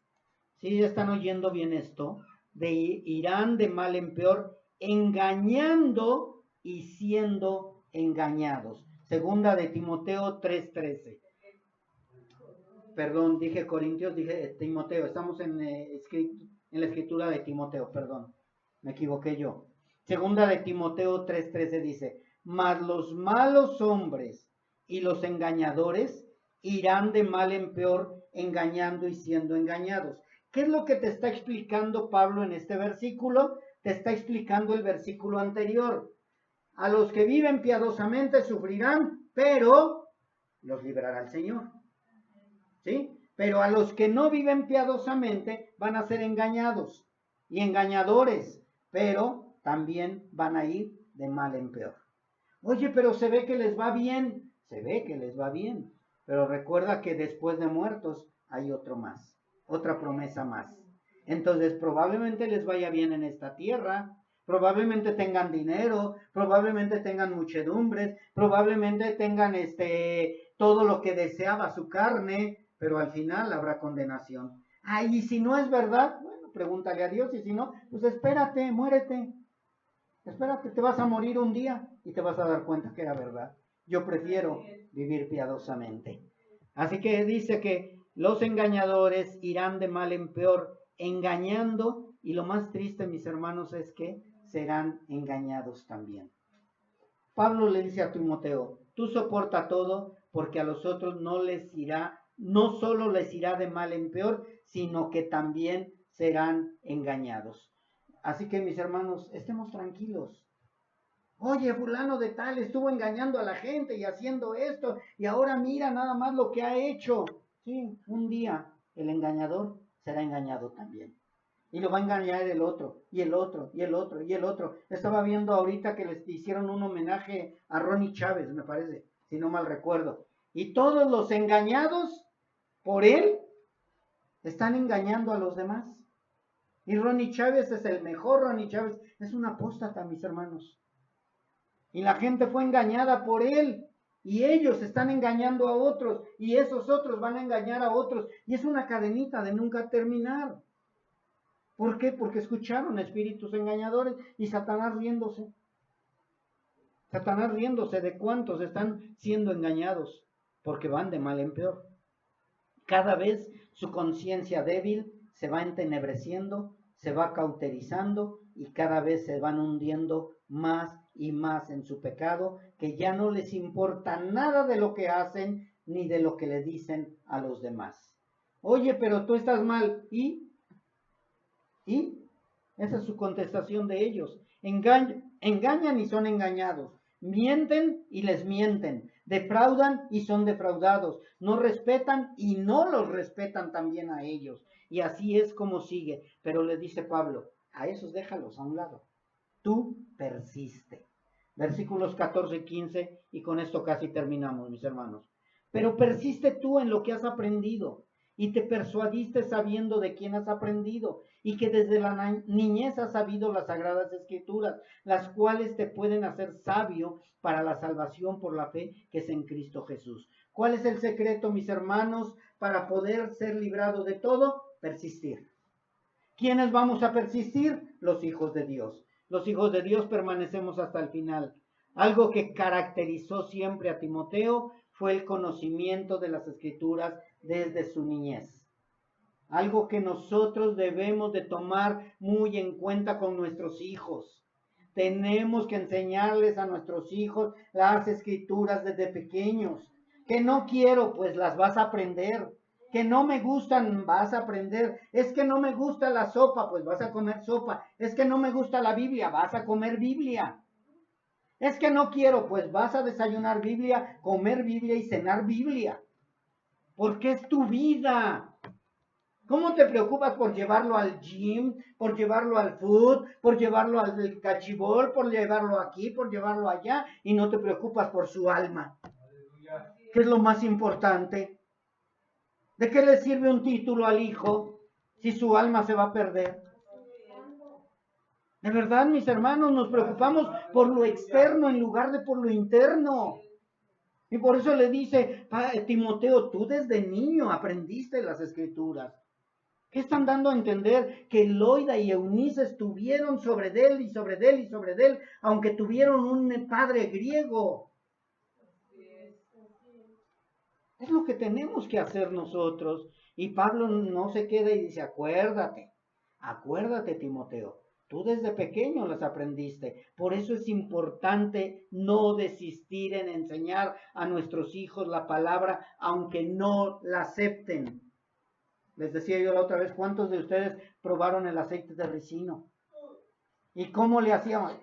¿Sí están oyendo bien esto? Irán de mal en peor, engañando y siendo engañados. 2 de Timoteo 3:13. Perdón, dije Corintios, dije Timoteo. Estamos en la escritura de Timoteo, perdón. Me equivoqué yo. 2 de Timoteo 3:13 dice, mas los malos hombres y los engañadores irán de mal en peor, engañando y siendo engañados. ¿Qué es lo que te está explicando Pablo en este versículo? Te está explicando el versículo anterior. A los que viven piadosamente sufrirán, pero los librará el Señor. ¿Sí? Pero a los que no viven piadosamente van a ser engañados y engañadores, pero también van a ir de mal en peor. Oye, pero se ve que les va bien, se ve que les va bien, pero recuerda que después de muertos hay otro más, otra promesa más. Entonces probablemente les vaya bien en esta tierra, probablemente tengan dinero, probablemente tengan muchedumbres, probablemente tengan todo lo que deseaba su carne, pero al final habrá condenación. Ay, y si no es verdad, bueno, pregúntale a Dios, y si no, pues espérate, muérete. Espérate, te vas a morir un día y te vas a dar cuenta que era verdad. Yo prefiero vivir piadosamente. Así que dice que los engañadores irán de mal en peor, engañando, y lo más triste, mis hermanos, es que serán engañados también. Pablo le dice a Timoteo, tú soporta todo, porque a los otros no solo les irá de mal en peor, sino que también serán engañados. Así que, mis hermanos, estemos tranquilos. Oye, fulano de tal estuvo engañando a la gente y haciendo esto, y ahora mira nada más lo que ha hecho. Sí, un día el engañador será engañado también. Y lo va a engañar el otro, y el otro, y el otro, y el otro. Estaba viendo ahorita que les hicieron un homenaje a Ronnie Chávez, me parece, si no mal recuerdo. Y todos los engañados por él están engañando a los demás. Y Ronnie Chávez es el mejor. Ronnie Chávez es un apóstata, mis hermanos. Y la gente fue engañada por él. Y ellos están engañando a otros. Y esos otros van a engañar a otros. Y es una cadenita de nunca terminar. ¿Por qué? Porque escucharon espíritus engañadores y Satanás riéndose. Satanás riéndose de cuántos están siendo engañados. Porque van de mal en peor. Cada vez su conciencia débil se va entenebreciendo, se va cauterizando y cada vez se van hundiendo más y más en su pecado, que ya no les importa nada de lo que hacen ni de lo que le dicen a los demás. Oye, pero tú estás mal. ¿Y? Esa es su contestación de ellos. Engañan y son engañados. Mienten y les mienten. Defraudan y son defraudados. No respetan y no los respetan también a ellos. Y así es como sigue. Pero le dice Pablo, a esos déjalos a un lado. Tú persiste. Versículos 14 y 15, y con esto casi terminamos, mis hermanos. Pero persiste tú en lo que has aprendido y te persuadiste sabiendo de quién has aprendido, y que desde la niñez has sabido las sagradas escrituras, las cuales te pueden hacer sabio para la salvación por la fe que es en Cristo Jesús. ¿Cuál es el secreto, mis hermanos, para poder ser librado de todo? Persistir. ¿Quiénes vamos a persistir? Los hijos de Dios. Los hijos de Dios permanecemos hasta el final. Algo que caracterizó siempre a Timoteo fue el conocimiento de las Escrituras desde su niñez. Algo que nosotros debemos de tomar muy en cuenta con nuestros hijos. Tenemos que enseñarles a nuestros hijos las Escrituras desde pequeños. Que no quiero, pues las vas a aprender. Que no me gustan, vas a aprender. Es que no me gusta la sopa, pues vas a comer sopa. Es que no me gusta la Biblia, vas a comer Biblia. Es que no quiero, pues vas a desayunar Biblia, comer Biblia y cenar Biblia. Porque es tu vida. ¿Cómo te preocupas por llevarlo al gym, por llevarlo al food, por llevarlo al cachibol, por llevarlo aquí, por llevarlo allá, y no te preocupas por su alma? ¿Qué es lo más importante? ¿De qué le sirve un título al hijo si su alma se va a perder? De verdad, mis hermanos, nos preocupamos por lo externo en lugar de por lo interno. Y por eso le dice, Timoteo, tú desde niño aprendiste las Escrituras. ¿Qué están dando a entender? Que Loida y Eunice estuvieron sobre él y sobre él y sobre él, aunque tuvieron un padre griego. Es lo que tenemos que hacer nosotros. Y Pablo no se queda y dice, acuérdate, Timoteo, tú desde pequeño las aprendiste. Por eso es importante no desistir en enseñar a nuestros hijos la palabra, aunque no la acepten. Les decía yo la otra vez, ¿cuántos de ustedes probaron el aceite de ricino? ¿Y cómo le hacíamos?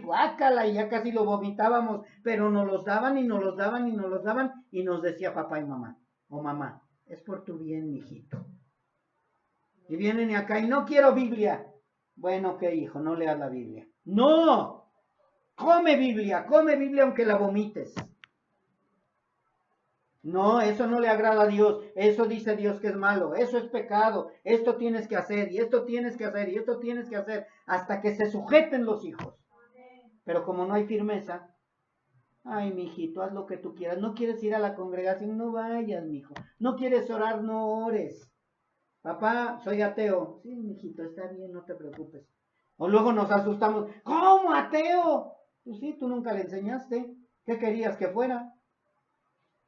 Guácala, y ya casi lo vomitábamos, pero nos los daban y nos los daban y nos los daban, y nos decía papá y mamá, o mamá, es por tu bien, mijito. Y vienen acá, y no quiero Biblia. Bueno, ¿qué hijo? No leas la Biblia. ¡No! Come Biblia aunque la vomites. No, eso no le agrada a Dios. Eso dice Dios que es malo. Eso es pecado. Esto tienes que hacer, y esto tienes que hacer, y esto tienes que hacer, hasta que se sujeten los hijos. Pero como no hay firmeza, ay, mijito, haz lo que tú quieras. No quieres ir a la congregación, no vayas, mijo. No quieres orar, no ores. Papá, soy ateo. Sí, mijito, está bien, no te preocupes. O luego nos asustamos. ¿Cómo ateo? Pues sí, tú nunca le enseñaste. ¿Qué querías que fuera?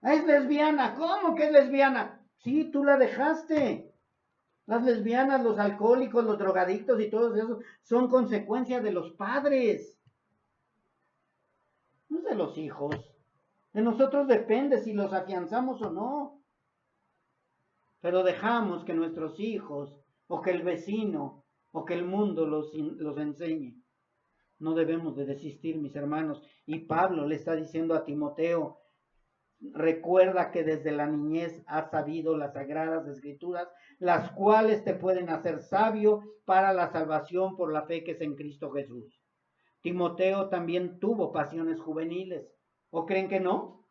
Es lesbiana. ¿Cómo que es lesbiana? Sí, tú la dejaste. Las lesbianas, los alcohólicos, los drogadictos y todos esos son consecuencia de los padres. No es de los hijos. De nosotros depende si los afianzamos o no. Pero dejamos que nuestros hijos, o que el vecino, o que el mundo los enseñe. No debemos de desistir, mis hermanos. Y Pablo le está diciendo a Timoteo, recuerda que desde la niñez has sabido las sagradas escrituras, las cuales te pueden hacer sabio para la salvación por la fe que es en Cristo Jesús. Timoteo también tuvo pasiones juveniles. ¿O creen que no?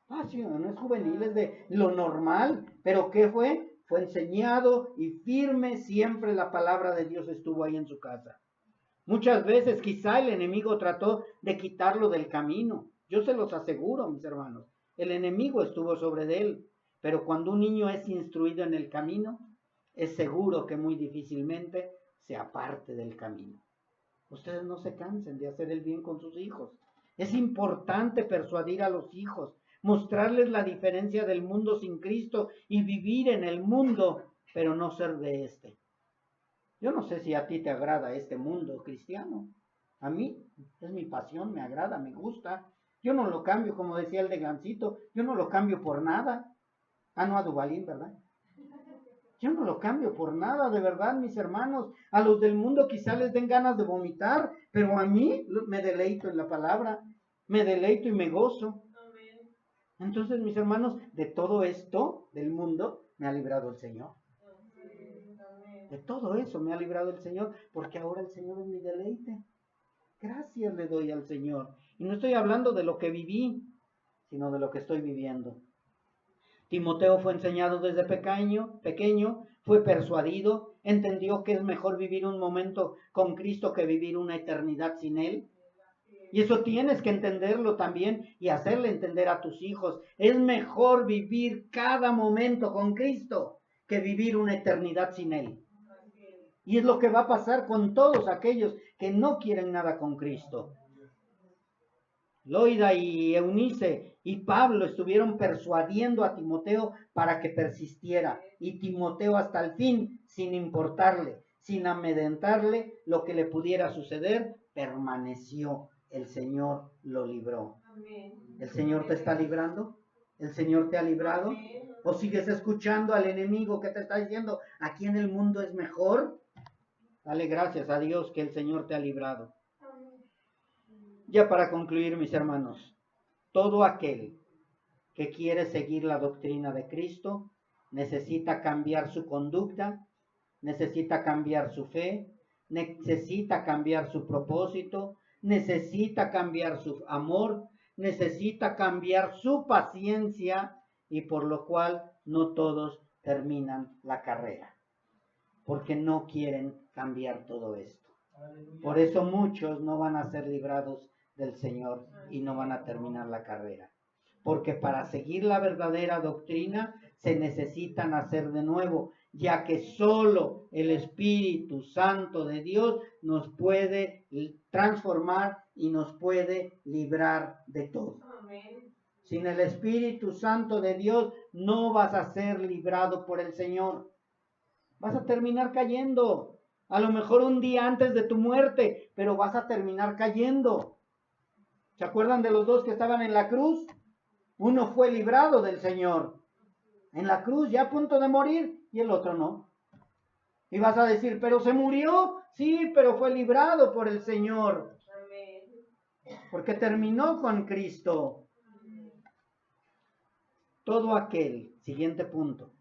Pasiones juveniles de lo normal. ¿Pero qué fue? Fue enseñado y firme. Siempre la palabra de Dios estuvo ahí en su casa. Muchas veces quizá el enemigo trató de quitarlo del camino. Yo se los aseguro, mis hermanos. El enemigo estuvo sobre él. Pero cuando un niño es instruido en el camino, es seguro que muy difícilmente se aparte del camino. Ustedes no se cansen de hacer el bien con sus hijos. Es importante persuadir a los hijos, mostrarles la diferencia del mundo sin Cristo y vivir en el mundo, pero no ser de este. Yo no sé si a ti te agrada este mundo cristiano. A mí es mi pasión, me agrada, me gusta. Yo no lo cambio, como decía el de Gancito, yo no lo cambio por nada. No, a Duvalín, ¿verdad? Yo no lo cambio por nada, de verdad, mis hermanos. A los del mundo quizá les den ganas de vomitar, pero a mí me deleito en la palabra, me deleito y me gozo. Entonces, mis hermanos, de todo esto del mundo me ha librado el Señor. De todo eso me ha librado el Señor, porque ahora el Señor es mi deleite. Gracias le doy al Señor. Y no estoy hablando de lo que viví, sino de lo que estoy viviendo. Timoteo fue enseñado desde pequeño, fue persuadido, entendió que es mejor vivir un momento con Cristo que vivir una eternidad sin Él. Y eso tienes que entenderlo también y hacerle entender a tus hijos. Es mejor vivir cada momento con Cristo que vivir una eternidad sin Él. Y es lo que va a pasar con todos aquellos que no quieren nada con Cristo. Loida y Eunice y Pablo estuvieron persuadiendo a Timoteo para que persistiera. Y Timoteo hasta el fin, sin importarle, sin amedrentarle lo que le pudiera suceder, permaneció. El Señor lo libró. ¿El Señor te está librando? ¿El Señor te ha librado? ¿O sigues escuchando al enemigo que te está diciendo, aquí en el mundo es mejor? Dale gracias a Dios que el Señor te ha librado. Ya para concluir, mis hermanos, todo aquel que quiere seguir la doctrina de Cristo necesita cambiar su conducta, necesita cambiar su fe, necesita cambiar su propósito, necesita cambiar su amor, necesita cambiar su paciencia, y por lo cual no todos terminan la carrera, porque no quieren cambiar todo esto. Por eso muchos no van a ser librados del Señor y no van a terminar la carrera. Porque para seguir la verdadera doctrina se necesita nacer de nuevo, ya que solo el Espíritu Santo de Dios nos puede transformar y nos puede librar de todo. Sin el Espíritu Santo de Dios no vas a ser librado por el Señor. Vas a terminar cayendo. A lo mejor un día antes de tu muerte, pero vas a terminar cayendo. ¿Se acuerdan de los dos que estaban en la cruz? Uno fue librado del Señor en la cruz, ya a punto de morir, y el otro no. Y vas a decir, ¿pero se murió? Sí, pero fue librado por el Señor. Porque terminó con Cristo. Todo aquel, siguiente punto,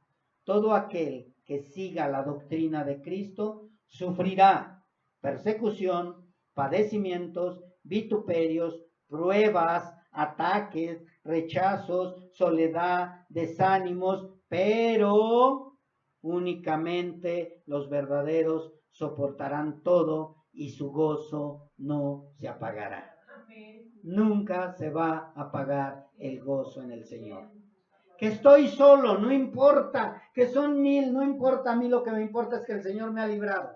todo aquel que siga la doctrina de Cristo sufrirá persecución, padecimientos, vituperios, pruebas, ataques, rechazos, soledad, desánimos, pero únicamente los verdaderos soportarán todo y su gozo no se apagará. Nunca se va a apagar el gozo en el Señor. Que estoy solo, no importa, que son 1000, no importa, a mí lo que me importa es que el Señor me ha librado.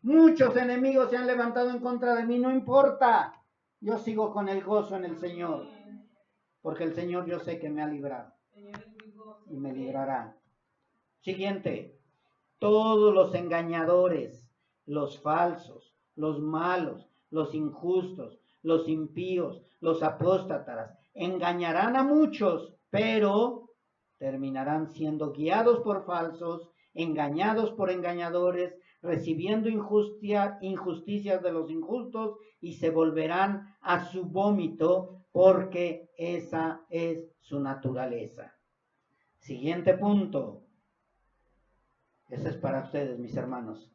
Muchos enemigos se han levantado en contra de mí, no importa, yo sigo con el gozo en el Señor, porque el Señor yo sé que me ha librado y me librará. Siguiente, todos los engañadores, los falsos, los malos, los injustos, los impíos, los apóstatas, engañarán a muchos, pero terminarán siendo guiados por falsos, engañados por engañadores, recibiendo injusticias de los injustos y se volverán a su vómito porque esa es su naturaleza. Siguiente punto. Ese es para ustedes, mis hermanos.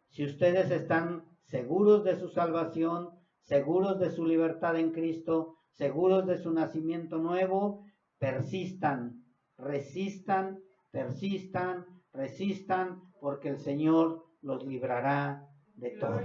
Si ustedes están seguros de su salvación, seguros de su libertad en Cristo, seguros de su nacimiento nuevo, persistan, resistan, porque el Señor los librará de todo.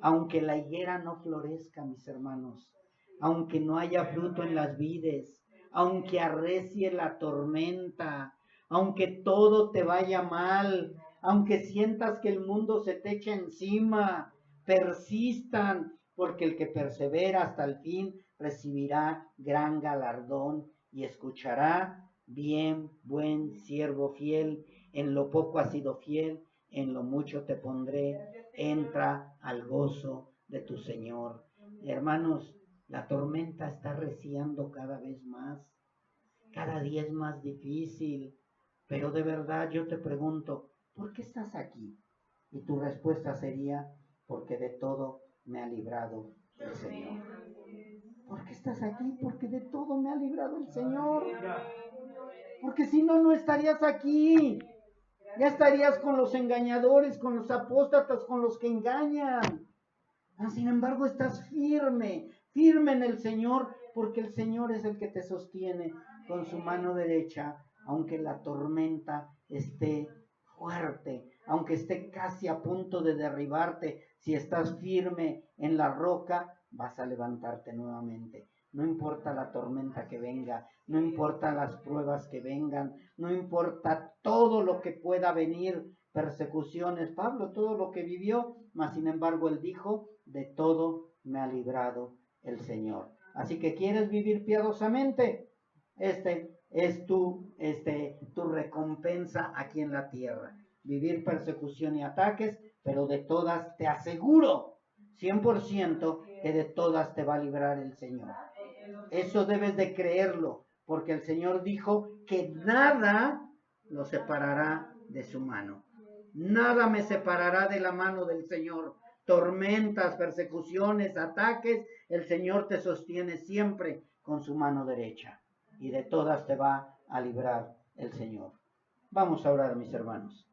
Aunque la higuera no florezca, mis hermanos, aunque no haya fruto en las vides, aunque arrecie la tormenta, aunque todo te vaya mal, aunque sientas que el mundo se te echa encima, persistan, porque el que persevera hasta el fin recibirá gran galardón y escuchará: bien, buen siervo fiel, en lo poco has sido fiel, en lo mucho te pondré, entra al gozo de tu Señor. Hermanos, la tormenta está arreciando cada vez más, cada día es más difícil, pero de verdad yo te pregunto, ¿por qué estás aquí? Y tu respuesta sería, porque de todo me ha librado el Señor. ¿Por qué estás aquí? Porque de todo me ha librado el Señor. Porque si no, no estarías aquí. Ya estarías con los engañadores, con los apóstatas, con los que engañan. Sin embargo, estás firme en el Señor, porque el Señor es el que te sostiene. con su mano derecha, aunque la tormenta esté fuerte, aunque esté casi a punto de derribarte. Si estás firme en la roca, vas a levantarte nuevamente. No importa la tormenta que venga, no importa las pruebas que vengan, no importa todo lo que pueda venir, persecuciones. Pablo todo lo que vivió, mas sin embargo él dijo, de todo me ha librado el Señor. Así que ¿quieres vivir piadosamente? Es tu recompensa aquí en la tierra. Vivir persecución y ataques, pero de todas te aseguro 100% que de todas te va a librar el Señor. Eso debes de creerlo, porque el Señor dijo que nada lo separará de su mano. Nada me separará de la mano del Señor. Tormentas, persecuciones, ataques, el Señor te sostiene siempre con su mano derecha. Y de todas te va a librar el Señor. Vamos a orar, mis hermanos.